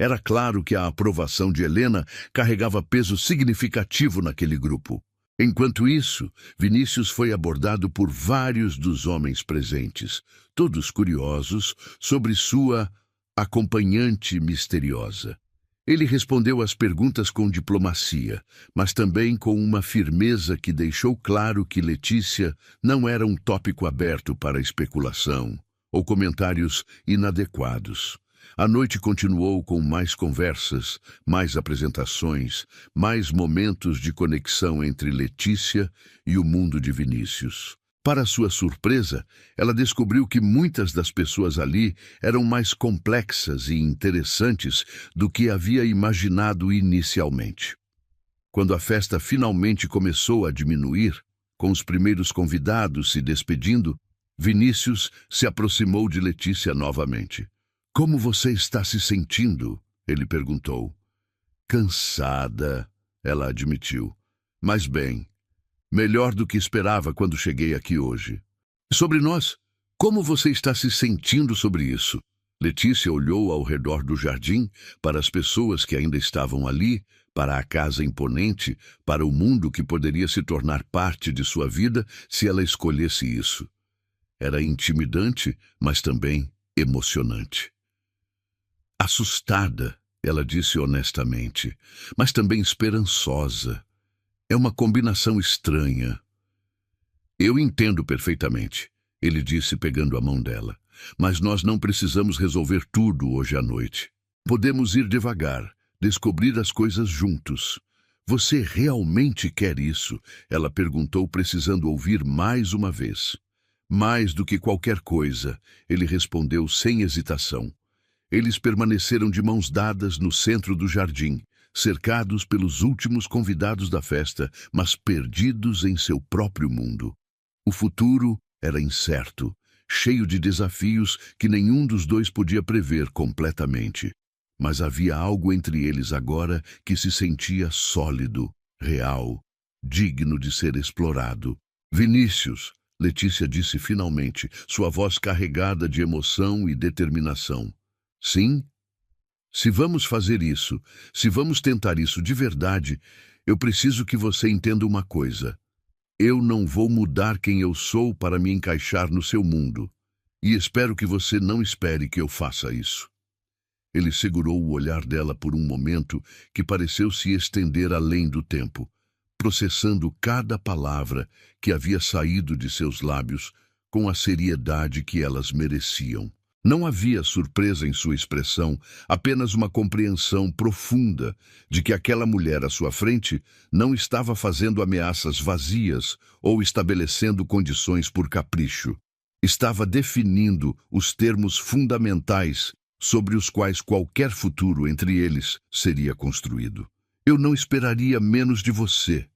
Era claro que a aprovação de Helena carregava peso significativo naquele grupo. Enquanto isso, Vinícius foi abordado por vários dos homens presentes, todos curiosos sobre sua acompanhante misteriosa. Ele respondeu às perguntas com diplomacia, mas também com uma firmeza que deixou claro que Letícia não era um tópico aberto para especulação ou comentários inadequados. A noite continuou com mais conversas, mais apresentações, mais momentos de conexão entre Letícia e o mundo de Vinícius. Para sua surpresa, ela descobriu que muitas das pessoas ali eram mais complexas e interessantes do que havia imaginado inicialmente. Quando a festa finalmente começou a diminuir, com os primeiros convidados se despedindo, Vinícius se aproximou de Letícia novamente. "Como você está se sentindo?" ele perguntou. "Cansada", ela admitiu. "Mas bem, melhor do que esperava quando cheguei aqui hoje." "Sobre nós, como você está se sentindo sobre isso?" Letícia olhou ao redor do jardim, para as pessoas que ainda estavam ali, para a casa imponente, para o mundo que poderia se tornar parte de sua vida se ela escolhesse isso. Era intimidante, mas também emocionante. Assustada, ela disse honestamente, mas também esperançosa. É uma combinação estranha. "Eu entendo perfeitamente", ele disse pegando a mão dela. "Mas nós não precisamos resolver tudo hoje à noite. Podemos ir devagar, descobrir as coisas juntos." "Você realmente quer isso?" ela perguntou, precisando ouvir mais uma vez. "Mais do que qualquer coisa", ele respondeu sem hesitação. Eles permaneceram de mãos dadas no centro do jardim, cercados pelos últimos convidados da festa, mas perdidos em seu próprio mundo. O futuro era incerto, cheio de desafios que nenhum dos dois podia prever completamente. Mas havia algo entre eles agora que se sentia sólido, real, digno de ser explorado. "Vinícius", Letícia disse finalmente, sua voz carregada de emoção e determinação. "Sim? Se vamos fazer isso, se vamos tentar isso de verdade, eu preciso que você entenda uma coisa. Eu não vou mudar quem eu sou para me encaixar no seu mundo. E espero que você não espere que eu faça isso." Ele segurou o olhar dela por um momento que pareceu se estender além do tempo, processando cada palavra que havia saído de seus lábios com a seriedade que elas mereciam. Não havia surpresa em sua expressão, apenas uma compreensão profunda de que aquela mulher à sua frente não estava fazendo ameaças vazias ou estabelecendo condições por capricho. Estava definindo os termos fundamentais sobre os quais qualquer futuro entre eles seria construído. "Eu não esperaria menos de você",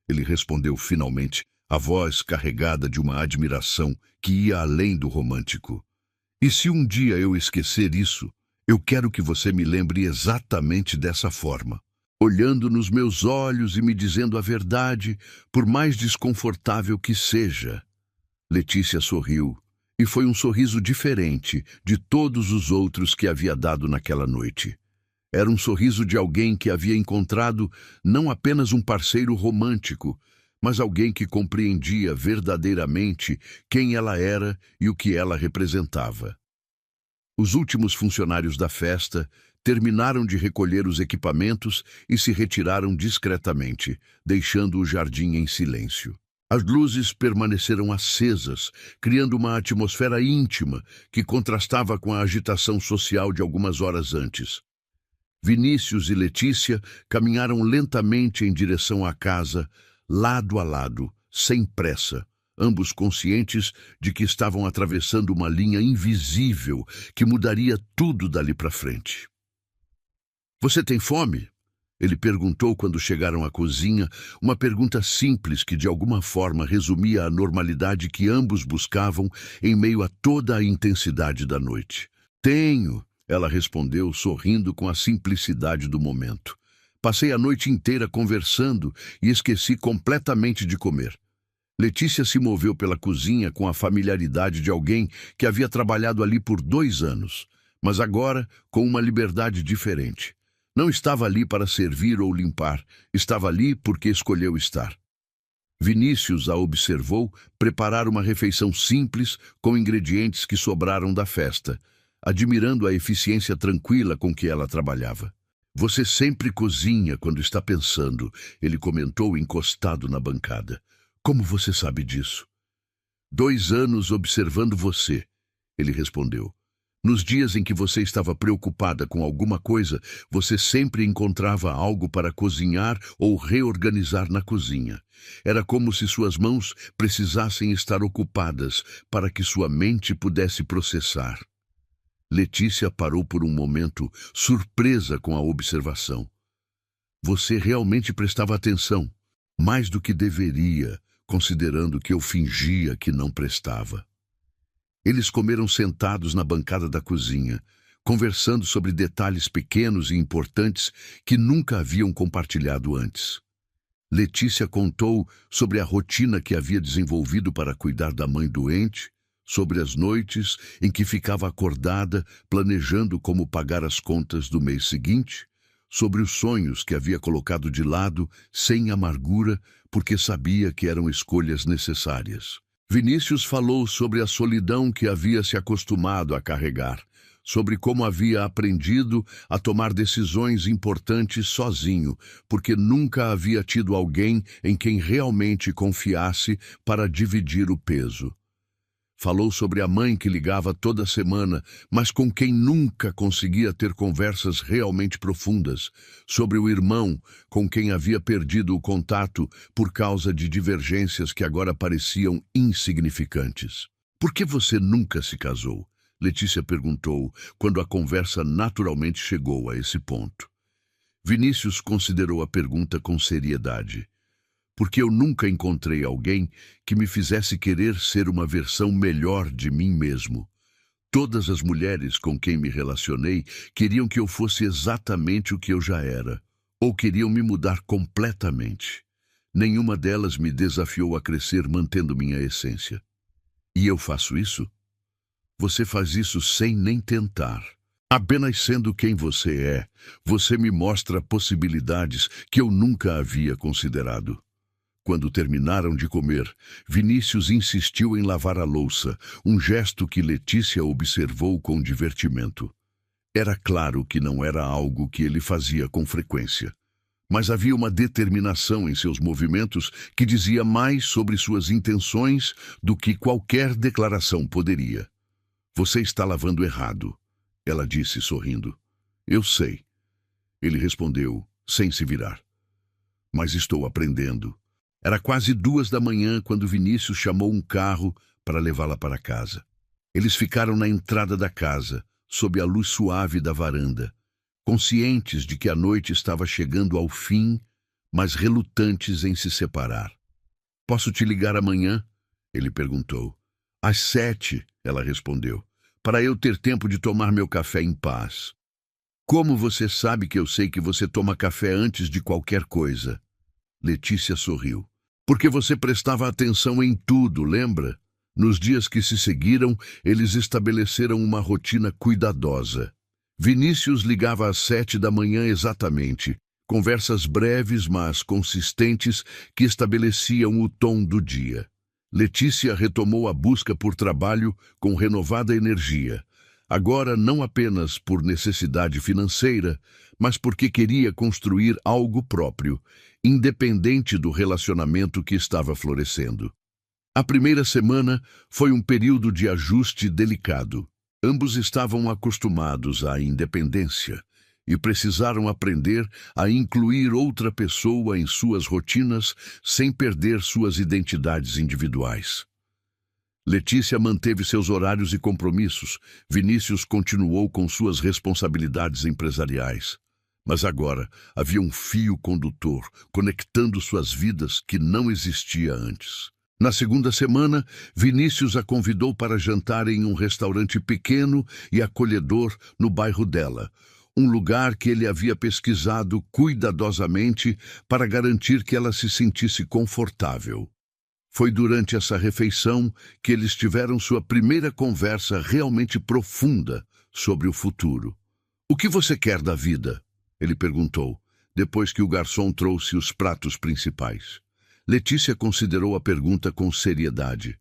ele respondeu finalmente, a voz carregada de uma admiração que ia além do romântico. "E se um dia eu esquecer isso, eu quero que você me lembre exatamente dessa forma, olhando nos meus olhos e me dizendo a verdade, por mais desconfortável que seja." Letícia sorriu, e foi um sorriso diferente de todos os outros que havia dado naquela noite. Era um sorriso de alguém que havia encontrado não apenas um parceiro romântico, mas alguém que compreendia verdadeiramente quem ela era e o que ela representava. Os últimos funcionários da festa terminaram de recolher os equipamentos e se retiraram discretamente, deixando o jardim em silêncio. As luzes permaneceram acesas, criando uma atmosfera íntima que contrastava com a agitação social de algumas horas antes. Vinícius e Letícia caminharam lentamente em direção à casa, lado a lado, sem pressa, ambos conscientes de que estavam atravessando uma linha invisível que mudaria tudo dali para frente. "Você tem fome?" ele perguntou quando chegaram à cozinha, uma pergunta simples que de alguma forma resumia a normalidade que ambos buscavam em meio a toda a intensidade da noite. "Tenho", ela respondeu, sorrindo com a simplicidade do momento. "Passei a noite inteira conversando e esqueci completamente de comer." Letícia se moveu pela cozinha com a familiaridade de alguém que havia trabalhado ali por 2 anos, mas agora com uma liberdade diferente. Não estava ali para servir ou limpar, estava ali porque escolheu estar. Vinícius a observou preparar uma refeição simples com ingredientes que sobraram da festa, admirando a eficiência tranquila com que ela trabalhava. "Você sempre cozinha quando está pensando", ele comentou encostado na bancada. "Como você sabe disso?" "2 anos observando você", ele respondeu. "Nos dias em que você estava preocupada com alguma coisa, você sempre encontrava algo para cozinhar ou reorganizar na cozinha. Era como se suas mãos precisassem estar ocupadas para que sua mente pudesse processar. Letícia parou por um momento, surpresa com a observação. Você realmente prestava atenção, mais do que deveria, considerando que eu fingia que não prestava. Eles comeram sentados na bancada da cozinha, conversando sobre detalhes pequenos e importantes que nunca haviam compartilhado antes. Letícia contou sobre a rotina que havia desenvolvido para cuidar da mãe doente, sobre as noites em que ficava acordada planejando como pagar as contas do mês seguinte, sobre os sonhos que havia colocado de lado sem amargura porque sabia que eram escolhas necessárias. Vinícius falou sobre a solidão que havia se acostumado a carregar, sobre como havia aprendido a tomar decisões importantes sozinho, porque nunca havia tido alguém em quem realmente confiasse para dividir o peso. Falou sobre a mãe que ligava toda semana, mas com quem nunca conseguia ter conversas realmente profundas, sobre o irmão com quem havia perdido o contato por causa de divergências que agora pareciam insignificantes. Por que você nunca se casou? Letícia perguntou, quando a conversa naturalmente chegou a esse ponto. Vinícius considerou a pergunta com seriedade. Porque eu nunca encontrei alguém que me fizesse querer ser uma versão melhor de mim mesmo. Todas as mulheres com quem me relacionei queriam que eu fosse exatamente o que eu já era, ou queriam me mudar completamente. Nenhuma delas me desafiou a crescer mantendo minha essência. E eu faço isso? Você faz isso sem nem tentar. Apenas sendo quem você é, você me mostra possibilidades que eu nunca havia considerado. Quando terminaram de comer, Vinícius insistiu em lavar a louça, um gesto que Letícia observou com divertimento. Era claro que não era algo que ele fazia com frequência, mas havia uma determinação em seus movimentos que dizia mais sobre suas intenções do que qualquer declaração poderia. Você está lavando errado, ela disse sorrindo. Eu sei, ele respondeu, sem se virar. Mas estou aprendendo. Era quase 2 da manhã quando Vinícius chamou um carro para levá-la para casa. Eles ficaram na entrada da casa, sob a luz suave da varanda, conscientes de que a noite estava chegando ao fim, mas relutantes em se separar. Posso te ligar amanhã? Ele perguntou. Às 7, ela respondeu, para eu ter tempo de tomar meu café em paz. Como você sabe que eu sei que você toma café antes de qualquer coisa? Letícia sorriu. Porque você prestava atenção em tudo, lembra? Nos dias que se seguiram, eles estabeleceram uma rotina cuidadosa. Vinícius ligava às 7 da manhã exatamente, conversas breves, mas consistentes, que estabeleciam o tom do dia. Letícia retomou a busca por trabalho com renovada energia, agora não apenas por necessidade financeira, mas porque queria construir algo próprio, independente do relacionamento que estava florescendo. A primeira semana foi um período de ajuste delicado. Ambos estavam acostumados à independência e precisaram aprender a incluir outra pessoa em suas rotinas sem perder suas identidades individuais. Letícia manteve seus horários e compromissos. Vinícius continuou com suas responsabilidades empresariais. Mas agora havia um fio condutor conectando suas vidas que não existia antes. Na segunda semana, Vinícius a convidou para jantar em um restaurante pequeno e acolhedor no bairro dela, um lugar que ele havia pesquisado cuidadosamente para garantir que ela se sentisse confortável. Foi durante essa refeição que eles tiveram sua primeira conversa realmente profunda sobre o futuro. O que você quer da vida? Ele perguntou, depois que o garçom trouxe os pratos principais. Letícia considerou a pergunta com seriedade.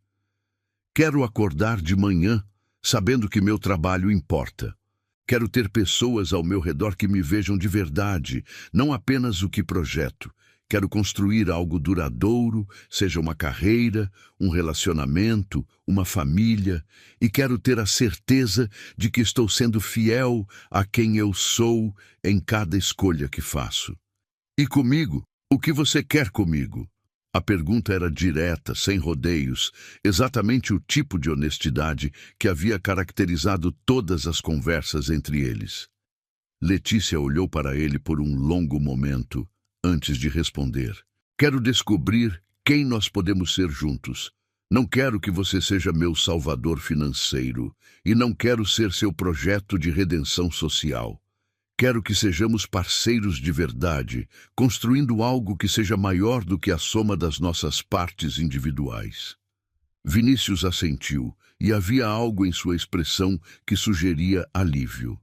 Quero acordar de manhã sabendo que meu trabalho importa. Quero ter pessoas ao meu redor que me vejam de verdade, não apenas o que projeto. Quero construir algo duradouro, seja uma carreira, um relacionamento, uma família, e quero ter a certeza de que estou sendo fiel a quem eu sou em cada escolha que faço. E comigo? O que você quer comigo? A pergunta era direta, sem rodeios, exatamente o tipo de honestidade que havia caracterizado todas as conversas entre eles. Letícia olhou para ele por um longo momento, antes de responder. Quero descobrir quem nós podemos ser juntos. Não quero que você seja meu salvador financeiro e não quero ser seu projeto de redenção social. Quero que sejamos parceiros de verdade, construindo algo que seja maior do que a soma das nossas partes individuais. Vinícius assentiu, e havia algo em sua expressão que sugeria alívio.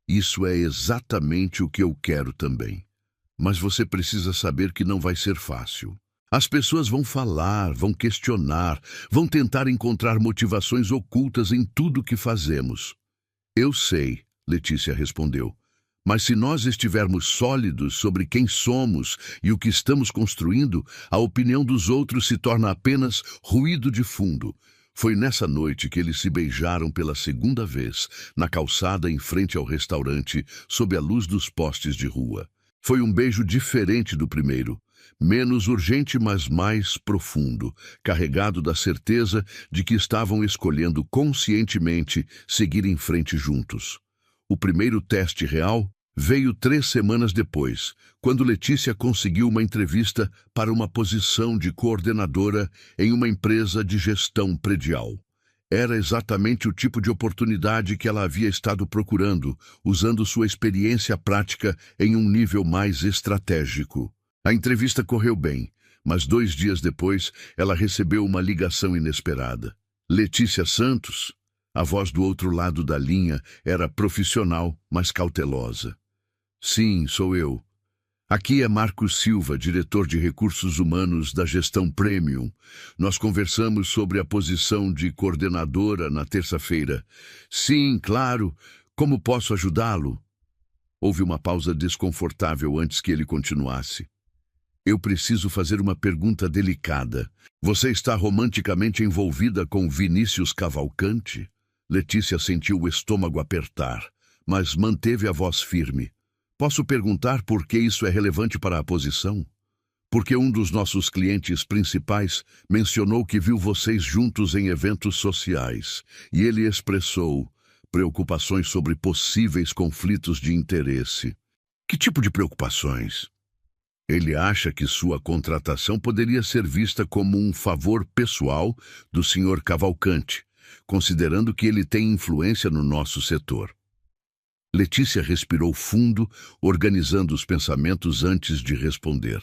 Isso é exatamente o que eu quero também. Mas você precisa saber que não vai ser fácil. As pessoas vão falar, vão questionar, vão tentar encontrar motivações ocultas em tudo que fazemos. Eu sei, Letícia respondeu. Mas se nós estivermos sólidos sobre quem somos e o que estamos construindo, a opinião dos outros se torna apenas ruído de fundo. Foi nessa noite que eles se beijaram pela segunda vez, na calçada em frente ao restaurante, sob a luz dos postes de rua. Foi um beijo diferente do primeiro, menos urgente, mas mais profundo, carregado da certeza de que estavam escolhendo conscientemente seguir em frente juntos. O primeiro teste real veio 3 semanas depois, quando Letícia conseguiu uma entrevista para uma posição de coordenadora em uma empresa de gestão predial. Era exatamente o tipo de oportunidade que ela havia estado procurando, usando sua experiência prática em um nível mais estratégico. A entrevista correu bem, mas 2 dias depois ela recebeu uma ligação inesperada. Letícia Santos? A voz do outro lado da linha era profissional, mas cautelosa. Sim, sou eu. Aqui é Marcos Silva, diretor de recursos humanos da Gestão Premium. Nós conversamos sobre a posição de coordenadora na terça-feira. Sim, claro. Como posso ajudá-lo? Houve uma pausa desconfortável antes que ele continuasse. Eu preciso fazer uma pergunta delicada. Você está romanticamente envolvida com Vinícius Cavalcante? Letícia sentiu o estômago apertar, mas manteve a voz firme. Posso perguntar por que isso é relevante para a posição? Porque um dos nossos clientes principais mencionou que viu vocês juntos em eventos sociais, e ele expressou preocupações sobre possíveis conflitos de interesse. Que tipo de preocupações? Ele acha que sua contratação poderia ser vista como um favor pessoal do Sr. Cavalcante, considerando que ele tem influência no nosso setor. Letícia respirou fundo, organizando os pensamentos antes de responder.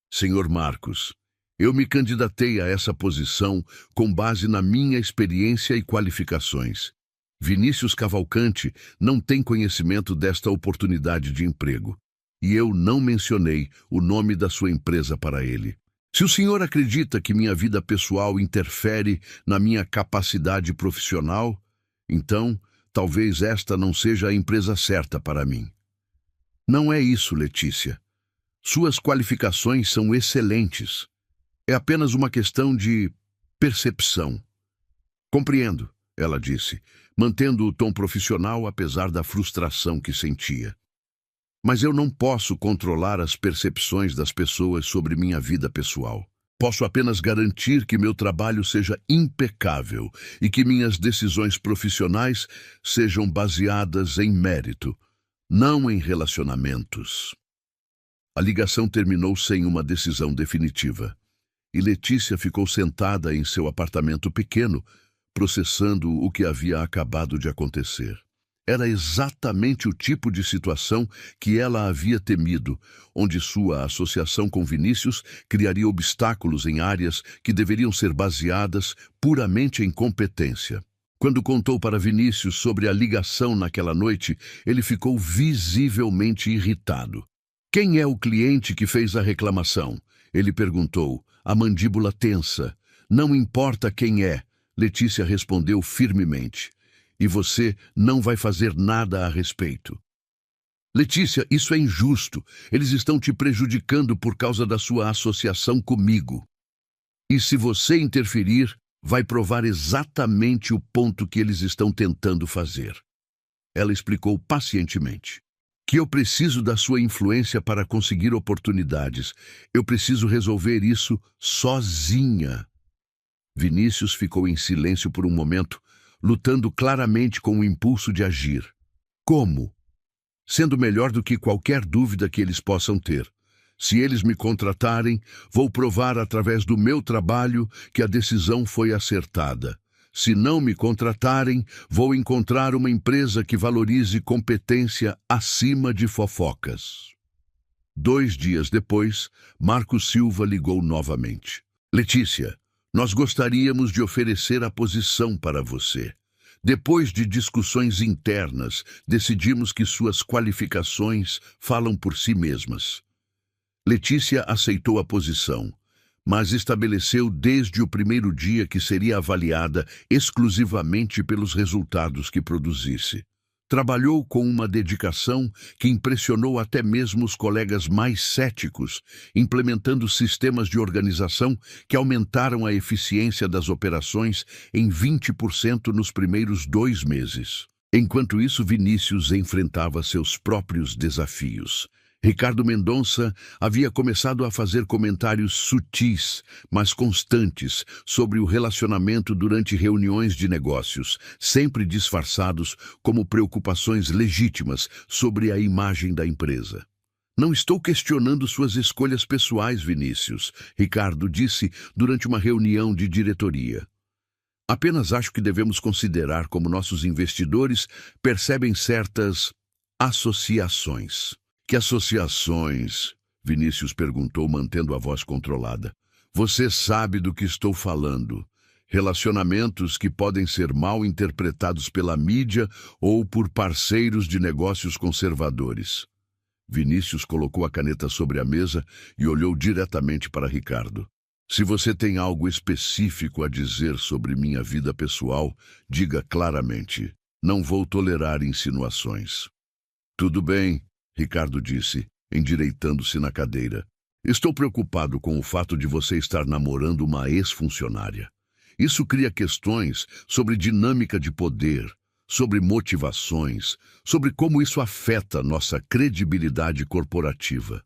Senhor Marcos, eu me candidatei a essa posição com base na minha experiência e qualificações. Vinícius Cavalcante não tem conhecimento desta oportunidade de emprego, e eu não mencionei o nome da sua empresa para ele. Se o senhor acredita que minha vida pessoal interfere na minha capacidade profissional, então talvez esta não seja a empresa certa para mim. Não é isso, Letícia. Suas qualificações são excelentes. É apenas uma questão de percepção. Compreendo, ela disse, mantendo o tom profissional apesar da frustração que sentia. Mas eu não posso controlar as percepções das pessoas sobre minha vida pessoal. Posso apenas garantir que meu trabalho seja impecável e que minhas decisões profissionais sejam baseadas em mérito, não em relacionamentos. A ligação terminou sem uma decisão definitiva, e Letícia ficou sentada em seu apartamento pequeno, processando o que havia acabado de acontecer. Era exatamente o tipo de situação que ela havia temido, onde sua associação com Vinícius criaria obstáculos em áreas que deveriam ser baseadas puramente em competência. Quando contou para Vinícius sobre a ligação naquela noite, ele ficou visivelmente irritado. Quem é o cliente que fez a reclamação? Ele perguntou, a mandíbula tensa. Não importa quem é, Letícia respondeu firmemente. E você não vai fazer nada a respeito. Letícia, isso é injusto. Eles estão te prejudicando por causa da sua associação comigo. E se você interferir, vai provar exatamente o ponto que eles estão tentando fazer. Ela explicou pacientemente. Que eu preciso da sua influência para conseguir oportunidades. Eu preciso resolver isso sozinha. Vinícius ficou em silêncio por um momento, lutando claramente com o impulso de agir. Como? Sendo melhor do que qualquer dúvida que eles possam ter. Se eles me contratarem, vou provar através do meu trabalho que a decisão foi acertada. Se não me contratarem, vou encontrar uma empresa que valorize competência acima de fofocas. 2 dias depois, Marcos Silva ligou novamente. Letícia, nós gostaríamos de oferecer a posição para você. Depois de discussões internas, decidimos que suas qualificações falam por si mesmas. Letícia aceitou a posição, mas estabeleceu desde o primeiro dia que seria avaliada exclusivamente pelos resultados que produzisse. Trabalhou com uma dedicação que impressionou até mesmo os colegas mais céticos, implementando sistemas de organização que aumentaram a eficiência das operações em 20% nos primeiros 2 meses. Enquanto isso, Vinícius enfrentava seus próprios desafios. Ricardo Mendonça havia começado a fazer comentários sutis, mas constantes, sobre o relacionamento durante reuniões de negócios, sempre disfarçados como preocupações legítimas sobre a imagem da empresa. Não estou questionando suas escolhas pessoais, Vinícius, Ricardo disse durante uma reunião de diretoria. Apenas acho que devemos considerar como nossos investidores percebem certas associações. Que associações? Vinícius perguntou, mantendo a voz controlada. Você sabe do que estou falando. Relacionamentos que podem ser mal interpretados pela mídia ou por parceiros de negócios conservadores. Vinícius colocou a caneta sobre a mesa e olhou diretamente para Ricardo. Se você tem algo específico a dizer sobre minha vida pessoal, diga claramente. Não vou tolerar insinuações. Tudo bem, Ricardo disse, endireitando-se na cadeira. Estou preocupado com o fato de você estar namorando uma ex-funcionária. Isso cria questões sobre dinâmica de poder, sobre motivações, sobre como isso afeta nossa credibilidade corporativa.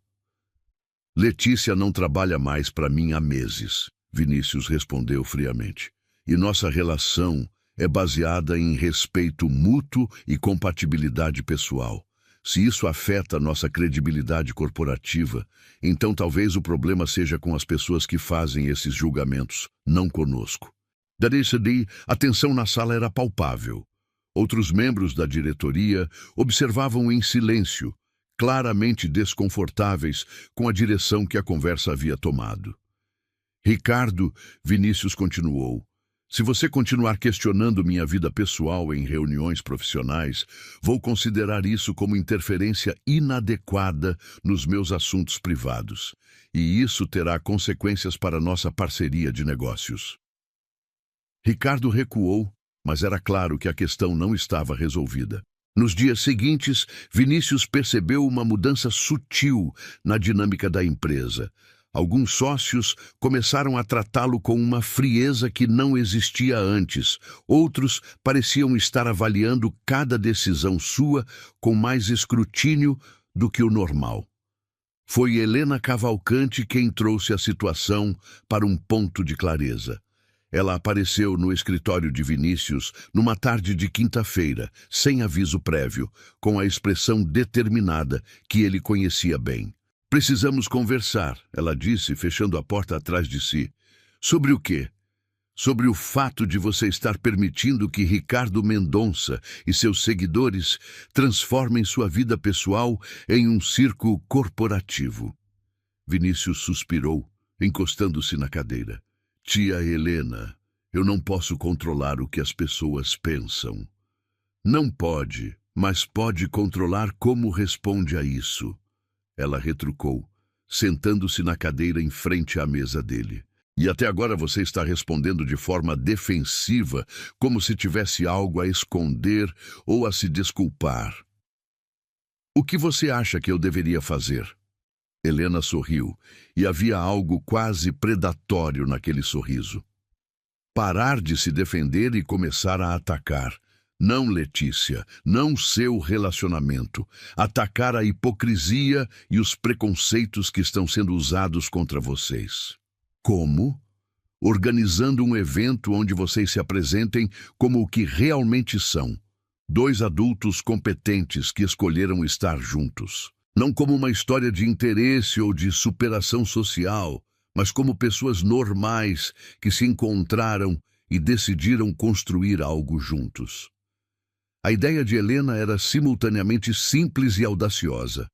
Letícia não trabalha mais para mim há meses, Vinícius respondeu friamente. E nossa relação é baseada em respeito mútuo e compatibilidade pessoal. Se isso afeta nossa credibilidade corporativa, então talvez o problema seja com as pessoas que fazem esses julgamentos, não conosco. A tensão na sala era palpável. Outros membros da diretoria observavam em silêncio, claramente desconfortáveis com a direção que a conversa havia tomado. Ricardo, Vinícius continuou. Se você continuar questionando minha vida pessoal em reuniões profissionais, vou considerar isso como interferência inadequada nos meus assuntos privados. E isso terá consequências para nossa parceria de negócios. Ricardo recuou, mas era claro que a questão não estava resolvida. Nos dias seguintes, Vinícius percebeu uma mudança sutil na dinâmica da empresa. Alguns sócios começaram a tratá-lo com uma frieza que não existia antes. Outros pareciam estar avaliando cada decisão sua com mais escrutínio do que o normal. Foi Helena Cavalcante quem trouxe a situação para um ponto de clareza. Ela apareceu no escritório de Vinícius numa tarde de quinta-feira, sem aviso prévio, com a expressão determinada que ele conhecia bem. Precisamos conversar, ela disse, fechando a porta atrás de si. Sobre o quê? Sobre o fato de você estar permitindo que Ricardo Mendonça e seus seguidores transformem sua vida pessoal em um circo corporativo. Vinícius suspirou, encostando-se na cadeira. Tia Helena, eu não posso controlar o que as pessoas pensam. Não pode, mas pode controlar como responde a isso. Ela retrucou, sentando-se na cadeira em frente à mesa dele. E até agora você está respondendo de forma defensiva, como se tivesse algo a esconder ou a se desculpar. O que você acha que eu deveria fazer? Helena sorriu, e havia algo quase predatório naquele sorriso. Parar de se defender e começar a atacar, Não, Letícia, não seu relacionamento. Atacar a hipocrisia e os preconceitos que estão sendo usados contra vocês. Como? Organizando um evento onde vocês se apresentem como o que realmente são. Dois adultos competentes que escolheram estar juntos. Não como uma história de interesse ou de superação social, mas como pessoas normais que se encontraram e decidiram construir algo juntos. A ideia de Helena era simultaneamente simples e audaciosa.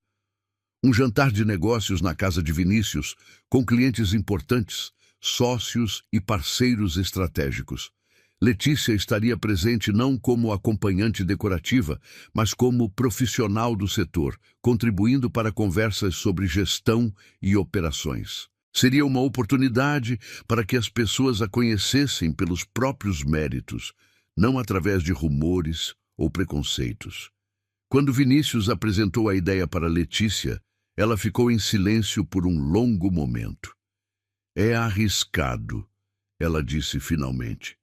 Um jantar de negócios na casa de Vinícius, com clientes importantes, sócios e parceiros estratégicos. Letícia estaria presente não como acompanhante decorativa, mas como profissional do setor, contribuindo para conversas sobre gestão e operações. Seria uma oportunidade para que as pessoas a conhecessem pelos próprios méritos, não através de rumores ou preconceitos. Quando Vinícius apresentou a ideia para Letícia, ela ficou em silêncio por um longo momento. É arriscado, ela disse finalmente.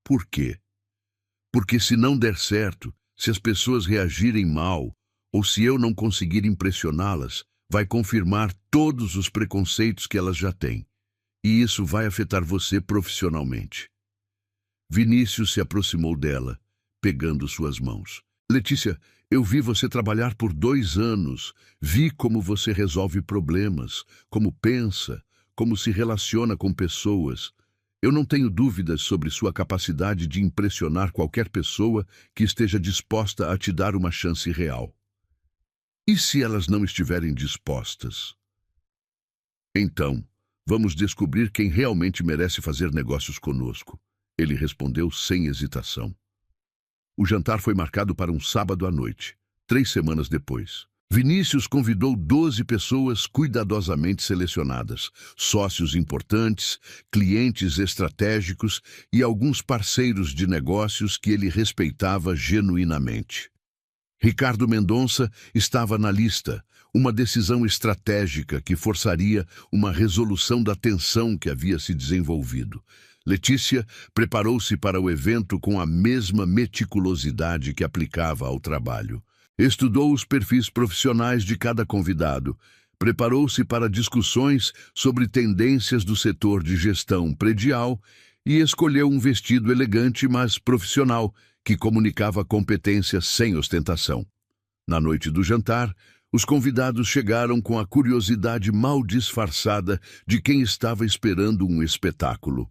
Por quê? Porque se não der certo, se as pessoas reagirem mal, ou se eu não conseguir impressioná-las, vai confirmar todos os preconceitos que elas já têm. E isso vai afetar você profissionalmente. Vinícius se aproximou dela, pegando suas mãos. Letícia, eu vi você trabalhar por 2 anos. Vi como você resolve problemas, como pensa, como se relaciona com pessoas. Eu não tenho dúvidas sobre sua capacidade de impressionar qualquer pessoa que esteja disposta a te dar uma chance real. E se elas não estiverem dispostas? Então, vamos descobrir quem realmente merece fazer negócios conosco. Ele respondeu sem hesitação. O jantar foi marcado para um sábado à noite, 3 semanas depois. Vinícius convidou 12 pessoas cuidadosamente selecionadas, sócios importantes, clientes estratégicos e alguns parceiros de negócios que ele respeitava genuinamente. Ricardo Mendonça estava na lista, uma decisão estratégica que forçaria uma resolução da tensão que havia se desenvolvido. Letícia preparou-se para o evento com a mesma meticulosidade que aplicava ao trabalho. Estudou os perfis profissionais de cada convidado, preparou-se para discussões sobre tendências do setor de gestão predial e escolheu um vestido elegante, mas profissional, que comunicava competência sem ostentação. Na noite do jantar, os convidados chegaram com a curiosidade mal disfarçada de quem estava esperando um espetáculo.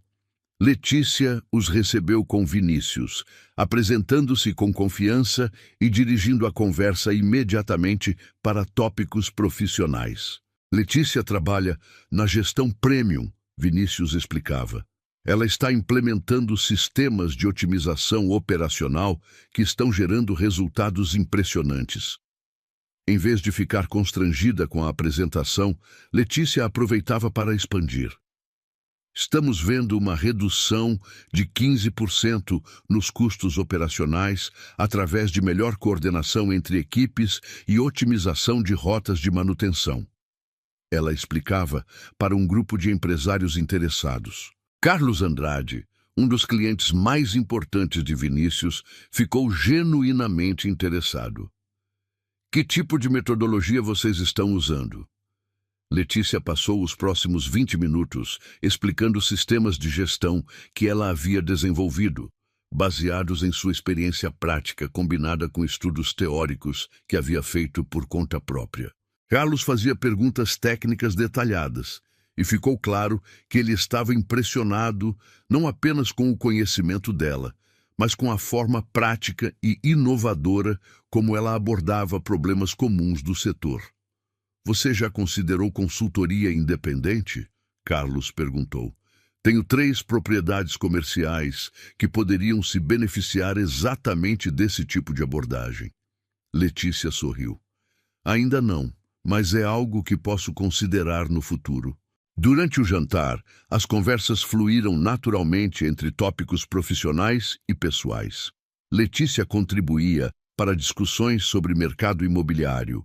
Letícia os recebeu com Vinícius, apresentando-se com confiança e dirigindo a conversa imediatamente para tópicos profissionais. Letícia trabalha na gestão premium, Vinícius explicava. Ela está implementando sistemas de otimização operacional que estão gerando resultados impressionantes. Em vez de ficar constrangida com a apresentação, Letícia aproveitava para expandir. Estamos vendo uma redução de 15% nos custos operacionais através de melhor coordenação entre equipes e otimização de rotas de manutenção. Ela explicava para um grupo de empresários interessados. Carlos Andrade, um dos clientes mais importantes de Vinícius, ficou genuinamente interessado. Que tipo de metodologia vocês estão usando? Letícia passou os próximos 20 minutos explicando sistemas de gestão que ela havia desenvolvido, baseados em sua experiência prática combinada com estudos teóricos que havia feito por conta própria. Carlos fazia perguntas técnicas detalhadas e ficou claro que ele estava impressionado não apenas com o conhecimento dela, mas com a forma prática e inovadora como ela abordava problemas comuns do setor. Você já considerou consultoria independente? Carlos perguntou. Tenho 3 propriedades comerciais que poderiam se beneficiar exatamente desse tipo de abordagem. Letícia sorriu. Ainda não, mas é algo que posso considerar no futuro. Durante o jantar, as conversas fluíram naturalmente entre tópicos profissionais e pessoais. Letícia contribuía para discussões sobre mercado imobiliário,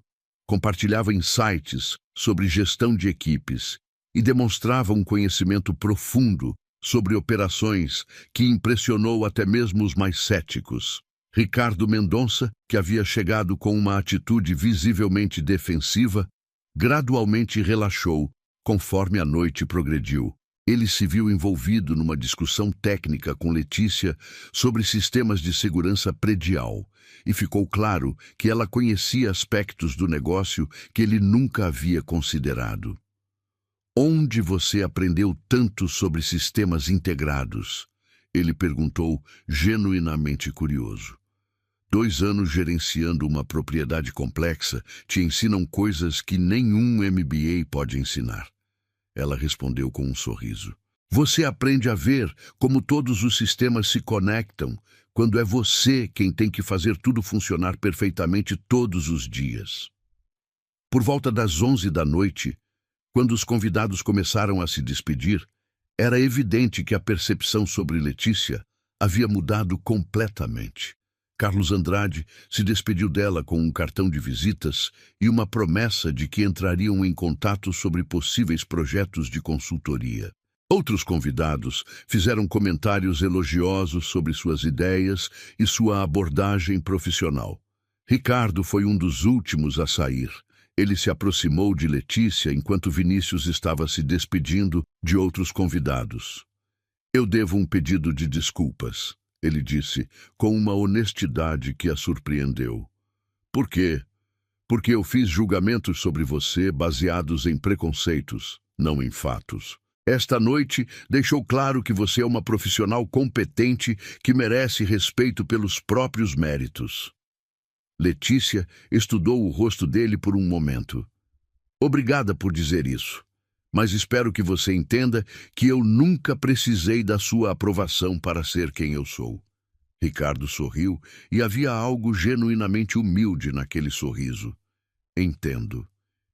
compartilhava insights sobre gestão de equipes e demonstrava um conhecimento profundo sobre operações que impressionou até mesmo os mais céticos. Ricardo Mendonça, que havia chegado com uma atitude visivelmente defensiva, gradualmente relaxou conforme a noite progrediu. Ele se viu envolvido numa discussão técnica com Letícia sobre sistemas de segurança predial, e ficou claro que ela conhecia aspectos do negócio que ele nunca havia considerado. "Onde você aprendeu tanto sobre sistemas integrados?" ele perguntou, genuinamente curioso. 2 anos gerenciando uma propriedade complexa te ensinam coisas que nenhum MBA pode ensinar. Ela respondeu com um sorriso. Você aprende a ver como todos os sistemas se conectam quando é você quem tem que fazer tudo funcionar perfeitamente todos os dias. Por volta das 11 da noite, quando os convidados começaram a se despedir, era evidente que a percepção sobre Letícia havia mudado completamente. Carlos Andrade se despediu dela com um cartão de visitas e uma promessa de que entrariam em contato sobre possíveis projetos de consultoria. Outros convidados fizeram comentários elogiosos sobre suas ideias e sua abordagem profissional. Ricardo foi um dos últimos a sair. Ele se aproximou de Letícia enquanto Vinícius estava se despedindo de outros convidados. "Eu devo um pedido de desculpas", ele disse, com uma honestidade que a surpreendeu. "Por quê?" "Porque eu fiz julgamentos sobre você baseados em preconceitos, não em fatos. Esta noite deixou claro que você é uma profissional competente que merece respeito pelos próprios méritos." Letícia estudou o rosto dele por um momento. "Obrigada por dizer isso, mas espero que você entenda que eu nunca precisei da sua aprovação para ser quem eu sou." Ricardo sorriu e havia algo genuinamente humilde naquele sorriso. "Entendo.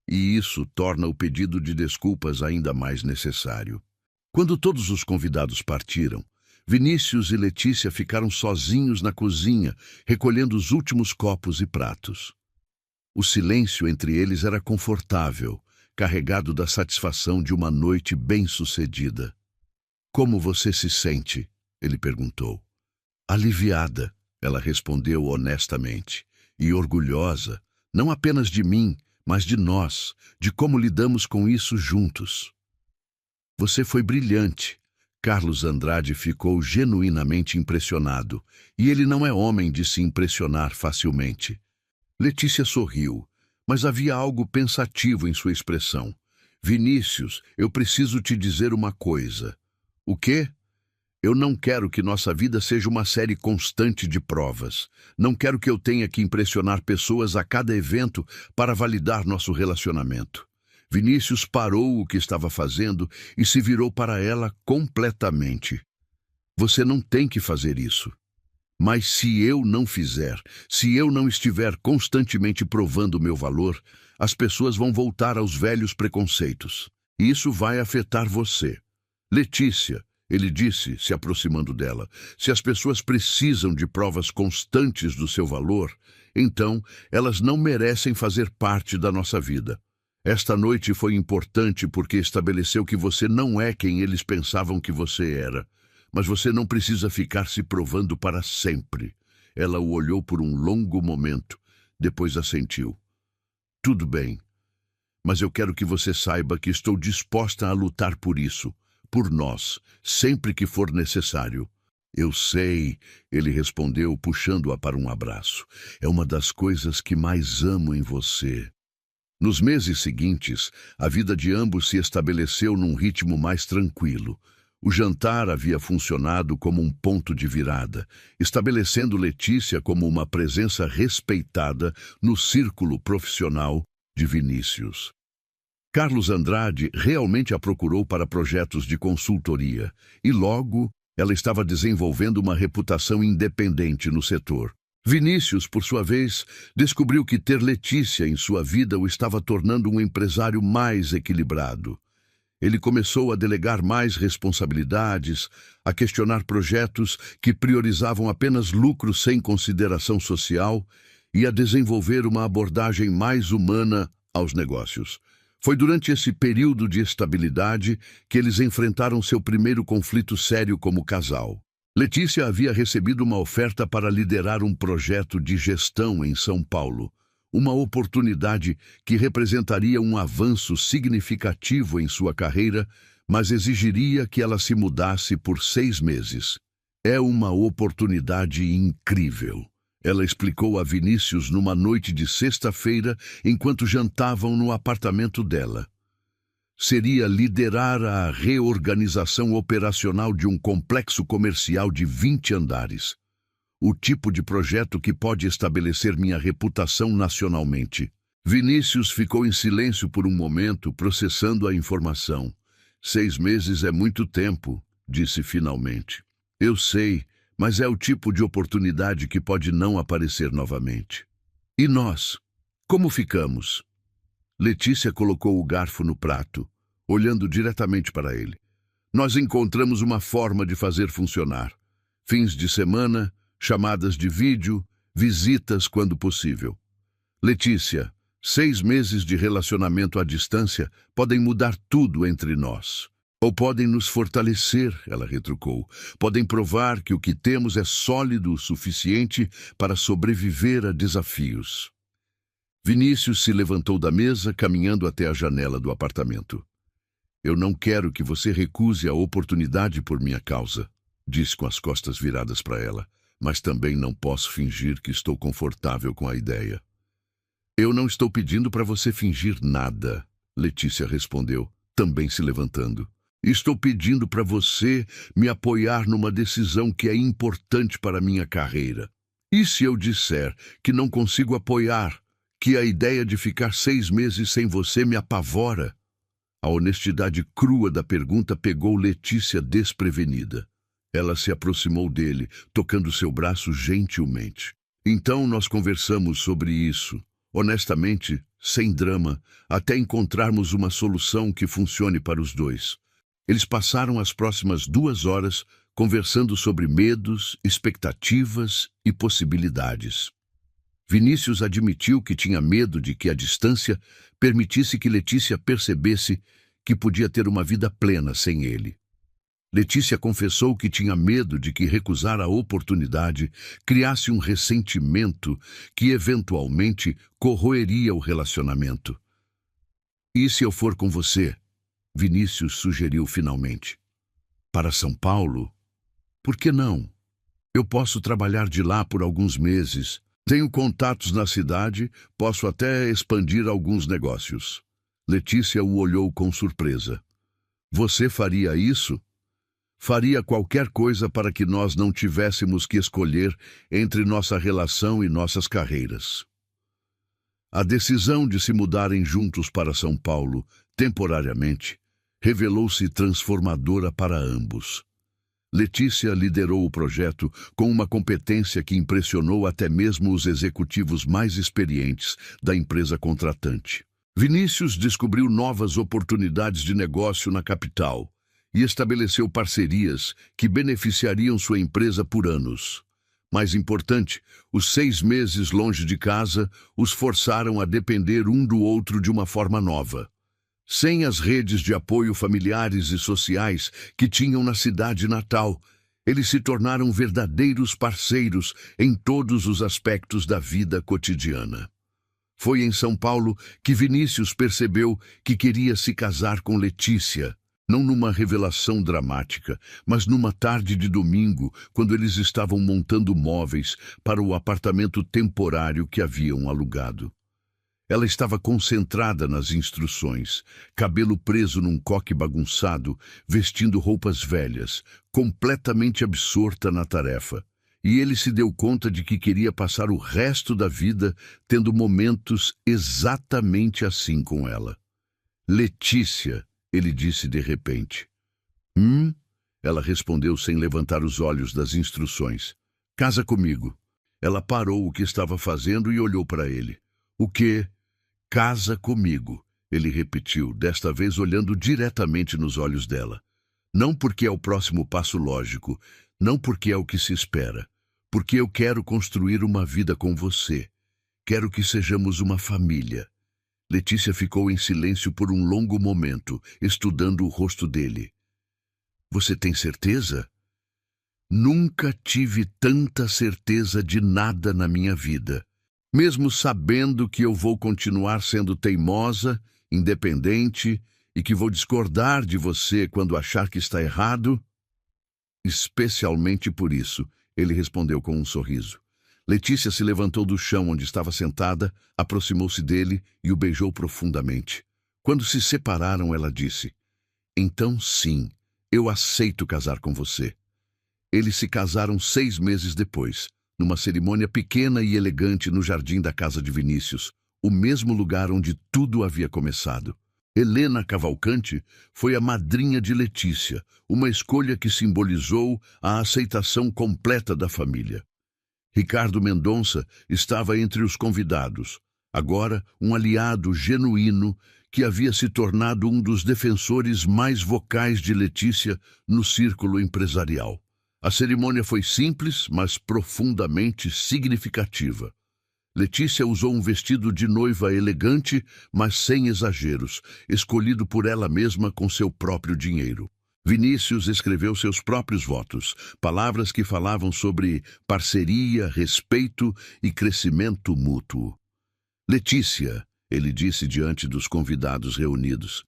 E isso torna o pedido de desculpas ainda mais necessário." Quando todos os convidados partiram, Vinícius e Letícia ficaram sozinhos na cozinha, recolhendo os últimos copos e pratos. O silêncio entre eles era confortável, carregado da satisfação de uma noite bem-sucedida. "Como você se sente?" ele perguntou. "Aliviada", ela respondeu honestamente, "e orgulhosa, não apenas de mim, mas de nós, de como lidamos com isso juntos." "Você foi brilhante." Carlos Andrade ficou genuinamente impressionado, e ele não é homem de se impressionar facilmente. Letícia sorriu, mas havia algo pensativo em sua expressão. "Vinícius, eu preciso te dizer uma coisa." "O quê?" "Eu não quero que nossa vida seja uma série constante de provas. Não quero que eu tenha que impressionar pessoas a cada evento para validar nosso relacionamento." Vinícius parou o que estava fazendo e se virou para ela completamente. "Você não tem que fazer isso. Mas se eu não fizer, se eu não estiver constantemente provando o meu valor, as pessoas vão voltar aos velhos preconceitos. E isso vai afetar você." "Letícia", ele disse, se aproximando dela, "se as pessoas precisam de provas constantes do seu valor, então elas não merecem fazer parte da nossa vida. Esta noite foi importante porque estabeleceu que você não é quem eles pensavam que você era. Mas você não precisa ficar se provando para sempre." Ela o olhou por um longo momento, depois assentiu. "Tudo bem, mas eu quero que você saiba que estou disposta a lutar por isso, por nós, sempre que for necessário." "Eu sei", ele respondeu, puxando-a para um abraço. "É uma das coisas que mais amo em você." Nos meses seguintes, a vida de ambos se estabeleceu num ritmo mais tranquilo. O jantar havia funcionado como um ponto de virada, estabelecendo Letícia como uma presença respeitada no círculo profissional de Vinícius. Carlos Andrade realmente a procurou para projetos de consultoria, e logo ela estava desenvolvendo uma reputação independente no setor. Vinícius, por sua vez, descobriu que ter Letícia em sua vida o estava tornando um empresário mais equilibrado. Ele começou a delegar mais responsabilidades, a questionar projetos que priorizavam apenas lucro sem consideração social e a desenvolver uma abordagem mais humana aos negócios. Foi durante esse período de estabilidade que eles enfrentaram seu primeiro conflito sério como casal. Letícia havia recebido uma oferta para liderar um projeto de gestão em São Paulo, uma oportunidade que representaria um avanço significativo em sua carreira, mas exigiria que ela se mudasse por 6 meses. É uma oportunidade incrível, ela explicou a Vinícius numa noite de sexta-feira enquanto jantavam no apartamento dela. Seria liderar a reorganização operacional de um complexo comercial de 20 andares. O tipo de projeto que pode estabelecer minha reputação nacionalmente. Vinícius ficou em silêncio por um momento, processando a informação. 6 meses é muito tempo, disse finalmente. Eu sei, mas é o tipo de oportunidade que pode não aparecer novamente. E nós? Como ficamos? Letícia colocou o garfo no prato, olhando diretamente para ele. Nós encontramos uma forma de fazer funcionar. Fins de semana, chamadas de vídeo, visitas quando possível. Letícia, 6 meses de relacionamento à distância podem mudar tudo entre nós. Ou podem nos fortalecer, ela retrucou. Podem provar que o que temos é sólido o suficiente para sobreviver a desafios. Vinícius se levantou da mesa, caminhando até a janela do apartamento. Eu não quero que você recuse a oportunidade por minha causa, disse com as costas viradas para ela, mas também não posso fingir que estou confortável com a ideia. Eu não estou pedindo para você fingir nada, Letícia respondeu, também se levantando. Estou pedindo para você me apoiar numa decisão que é importante para minha carreira. E se eu disser que não consigo apoiar, que a ideia de ficar 6 meses sem você me apavora? A honestidade crua da pergunta pegou Letícia desprevenida. Ela se aproximou dele, tocando seu braço gentilmente. Então nós conversamos sobre isso, honestamente, sem drama, até encontrarmos uma solução que funcione para os dois. Eles passaram as próximas 2 horas conversando sobre medos, expectativas e possibilidades. Vinícius admitiu que tinha medo de que a distância permitisse que Letícia percebesse que podia ter uma vida plena sem ele. Letícia confessou que tinha medo de que recusar a oportunidade criasse um ressentimento que eventualmente corroeria o relacionamento. E se eu for com você? Vinícius sugeriu finalmente. Para São Paulo? Por que não? Eu posso trabalhar de lá por alguns meses. Tenho contatos na cidade, posso até expandir alguns negócios. Letícia o olhou com surpresa. Você faria isso? Faria qualquer coisa para que nós não tivéssemos que escolher entre nossa relação e nossas carreiras. A decisão de se mudarem juntos para São Paulo, temporariamente, revelou-se transformadora para ambos. Letícia liderou o projeto com uma competência que impressionou até mesmo os executivos mais experientes da empresa contratante. Vinícius descobriu novas oportunidades de negócio na capital e estabeleceu parcerias que beneficiariam sua empresa por anos. Mais importante, os 6 meses longe de casa os forçaram a depender um do outro de uma forma nova. Sem as redes de apoio familiares e sociais que tinham na cidade natal, eles se tornaram verdadeiros parceiros em todos os aspectos da vida cotidiana. Foi em São Paulo que Vinícius percebeu que queria se casar com Letícia, não numa revelação dramática, mas numa tarde de domingo, quando eles estavam montando móveis para o apartamento temporário que haviam alugado. Ela estava concentrada nas instruções, cabelo preso num coque bagunçado, vestindo roupas velhas, completamente absorta na tarefa. E ele se deu conta de que queria passar o resto da vida tendo momentos exatamente assim com ela. Letícia, ele disse de repente. Ela respondeu sem levantar os olhos das instruções. Casa comigo. Ela parou o que estava fazendo e olhou para ele. O quê? Casa comigo, ele repetiu, desta vez olhando diretamente nos olhos dela. Não porque é o próximo passo lógico, não porque é o que se espera, porque eu quero construir uma vida com você. Quero que sejamos uma família. Letícia ficou em silêncio por um longo momento, estudando o rosto dele. Você tem certeza? Nunca tive tanta certeza de nada na minha vida. Mesmo sabendo que eu vou continuar sendo teimosa, independente e que vou discordar de você quando achar que está errado? Especialmente por isso, ele respondeu com um sorriso. Letícia se levantou do chão onde estava sentada, aproximou-se dele e o beijou profundamente. Quando se separaram, ela disse: "Então sim, eu aceito casar com você." Eles se casaram 6 meses depois, numa cerimônia pequena e elegante no jardim da casa de Vinícius, o mesmo lugar onde tudo havia começado. Helena Cavalcante foi a madrinha de Letícia, uma escolha que simbolizou a aceitação completa da família. Ricardo Mendonça estava entre os convidados, agora um aliado genuíno que havia se tornado um dos defensores mais vocais de Letícia no círculo empresarial. A cerimônia foi simples, mas profundamente significativa. Letícia usou um vestido de noiva elegante, mas sem exageros, escolhido por ela mesma com seu próprio dinheiro. Vinícius escreveu seus próprios votos, palavras que falavam sobre parceria, respeito e crescimento mútuo. "Letícia", ele disse diante dos convidados reunidos,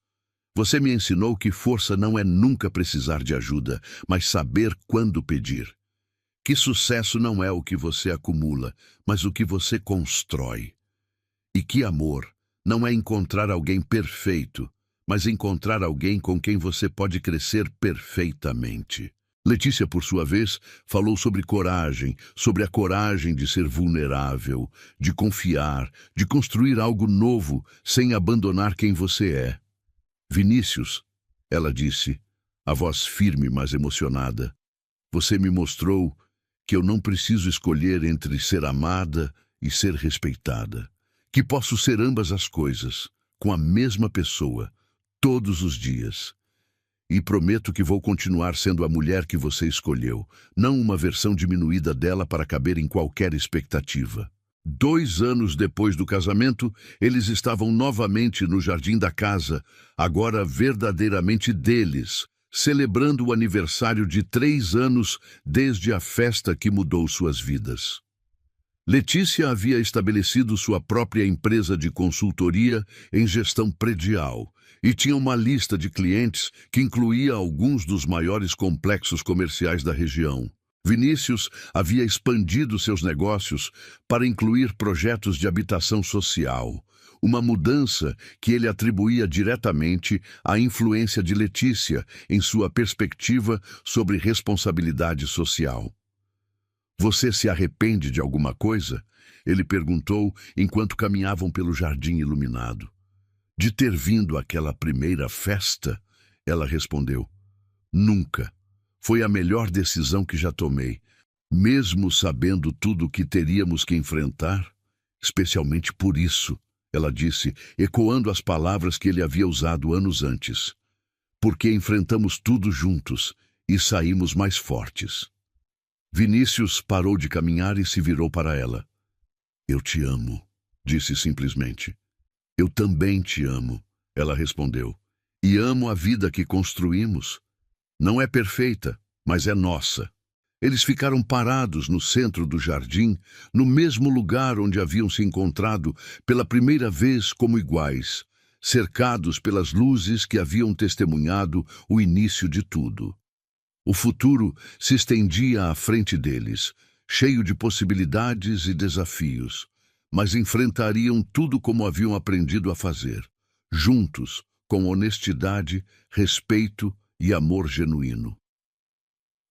"você me ensinou que força não é nunca precisar de ajuda, mas saber quando pedir. Que sucesso não é o que você acumula, mas o que você constrói. E que amor não é encontrar alguém perfeito, mas encontrar alguém com quem você pode crescer perfeitamente." Letícia, por sua vez, falou sobre coragem, sobre a coragem de ser vulnerável, de confiar, de construir algo novo sem abandonar quem você é. "Vinícius", ela disse, a voz firme, mas emocionada, "você me mostrou que eu não preciso escolher entre ser amada e ser respeitada, que posso ser ambas as coisas, com a mesma pessoa, todos os dias. E prometo que vou continuar sendo a mulher que você escolheu, não uma versão diminuída dela para caber em qualquer expectativa." 2 anos depois do casamento, eles estavam novamente no jardim da casa, agora verdadeiramente deles, celebrando o aniversário de 3 anos desde a festa que mudou suas vidas. Letícia havia estabelecido sua própria empresa de consultoria em gestão predial e tinha uma lista de clientes que incluía alguns dos maiores complexos comerciais da região. Vinícius havia expandido seus negócios para incluir projetos de habitação social, uma mudança que ele atribuía diretamente à influência de Letícia em sua perspectiva sobre responsabilidade social. "Você se arrepende de alguma coisa?" ele perguntou enquanto caminhavam pelo jardim iluminado. "De ter vindo àquela primeira festa?" ela respondeu. "Nunca. Foi a melhor decisão que já tomei, mesmo sabendo tudo o que teríamos que enfrentar. Especialmente por isso", ela disse, ecoando as palavras que ele havia usado anos antes. "Porque enfrentamos tudo juntos e saímos mais fortes." Vinícius parou de caminhar e se virou para ela. "Eu te amo", disse simplesmente. "Eu também te amo", ela respondeu. "E amo a vida que construímos. Não é perfeita, mas é nossa." Eles ficaram parados no centro do jardim, no mesmo lugar onde haviam se encontrado pela primeira vez como iguais, cercados pelas luzes que haviam testemunhado o início de tudo. O futuro se estendia à frente deles, cheio de possibilidades e desafios, mas enfrentariam tudo como haviam aprendido a fazer, juntos, com honestidade, respeito e amor genuíno.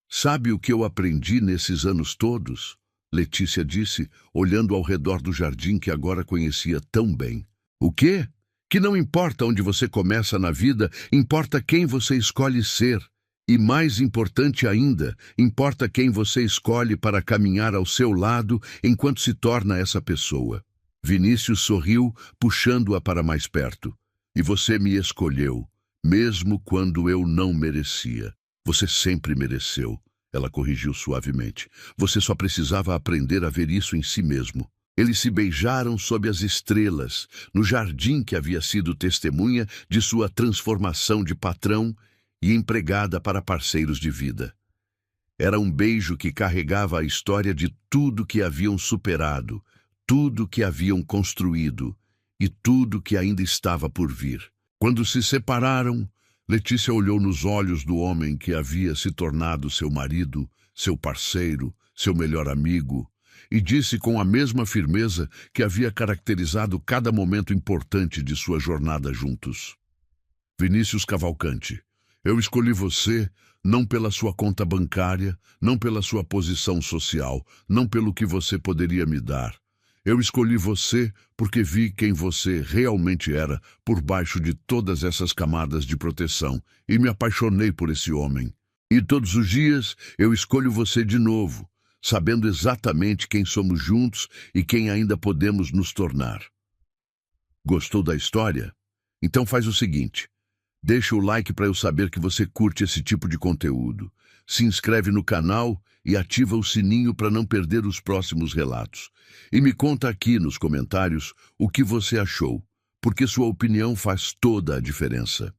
"Sabe o que eu aprendi nesses anos todos?" Letícia disse, olhando ao redor do jardim que agora conhecia tão bem. "O quê? Que não importa onde você começa na vida, importa quem você escolhe ser. E mais importante ainda, importa quem você escolhe para caminhar ao seu lado enquanto se torna essa pessoa." Vinícius sorriu, puxando-a para mais perto. "E você me escolheu, mesmo quando eu não merecia." "Você sempre mereceu", ela corrigiu suavemente. "Você só precisava aprender a ver isso em si mesmo." Eles se beijaram sob as estrelas, no jardim que havia sido testemunha de sua transformação de patrão e empregada para parceiros de vida. Era um beijo que carregava a história de tudo que haviam superado, tudo que haviam construído e tudo que ainda estava por vir. Quando se separaram, Letícia olhou nos olhos do homem que havia se tornado seu marido, seu parceiro, seu melhor amigo, e disse com a mesma firmeza que havia caracterizado cada momento importante de sua jornada juntos: Vinícius Cavalcante, eu escolhi você não pela sua conta bancária, não pela sua posição social, não pelo que você poderia me dar. Eu escolhi você porque vi quem você realmente era por baixo de todas essas camadas de proteção e me apaixonei por esse homem. E todos os dias eu escolho você de novo, sabendo exatamente quem somos juntos e quem ainda podemos nos tornar. Gostou da história? Então faz o seguinte: deixa o like para eu saber que você curte esse tipo de conteúdo. Se inscreve no canal e ativa o sininho para não perder os próximos relatos. E me conta aqui nos comentários o que você achou, porque sua opinião faz toda a diferença.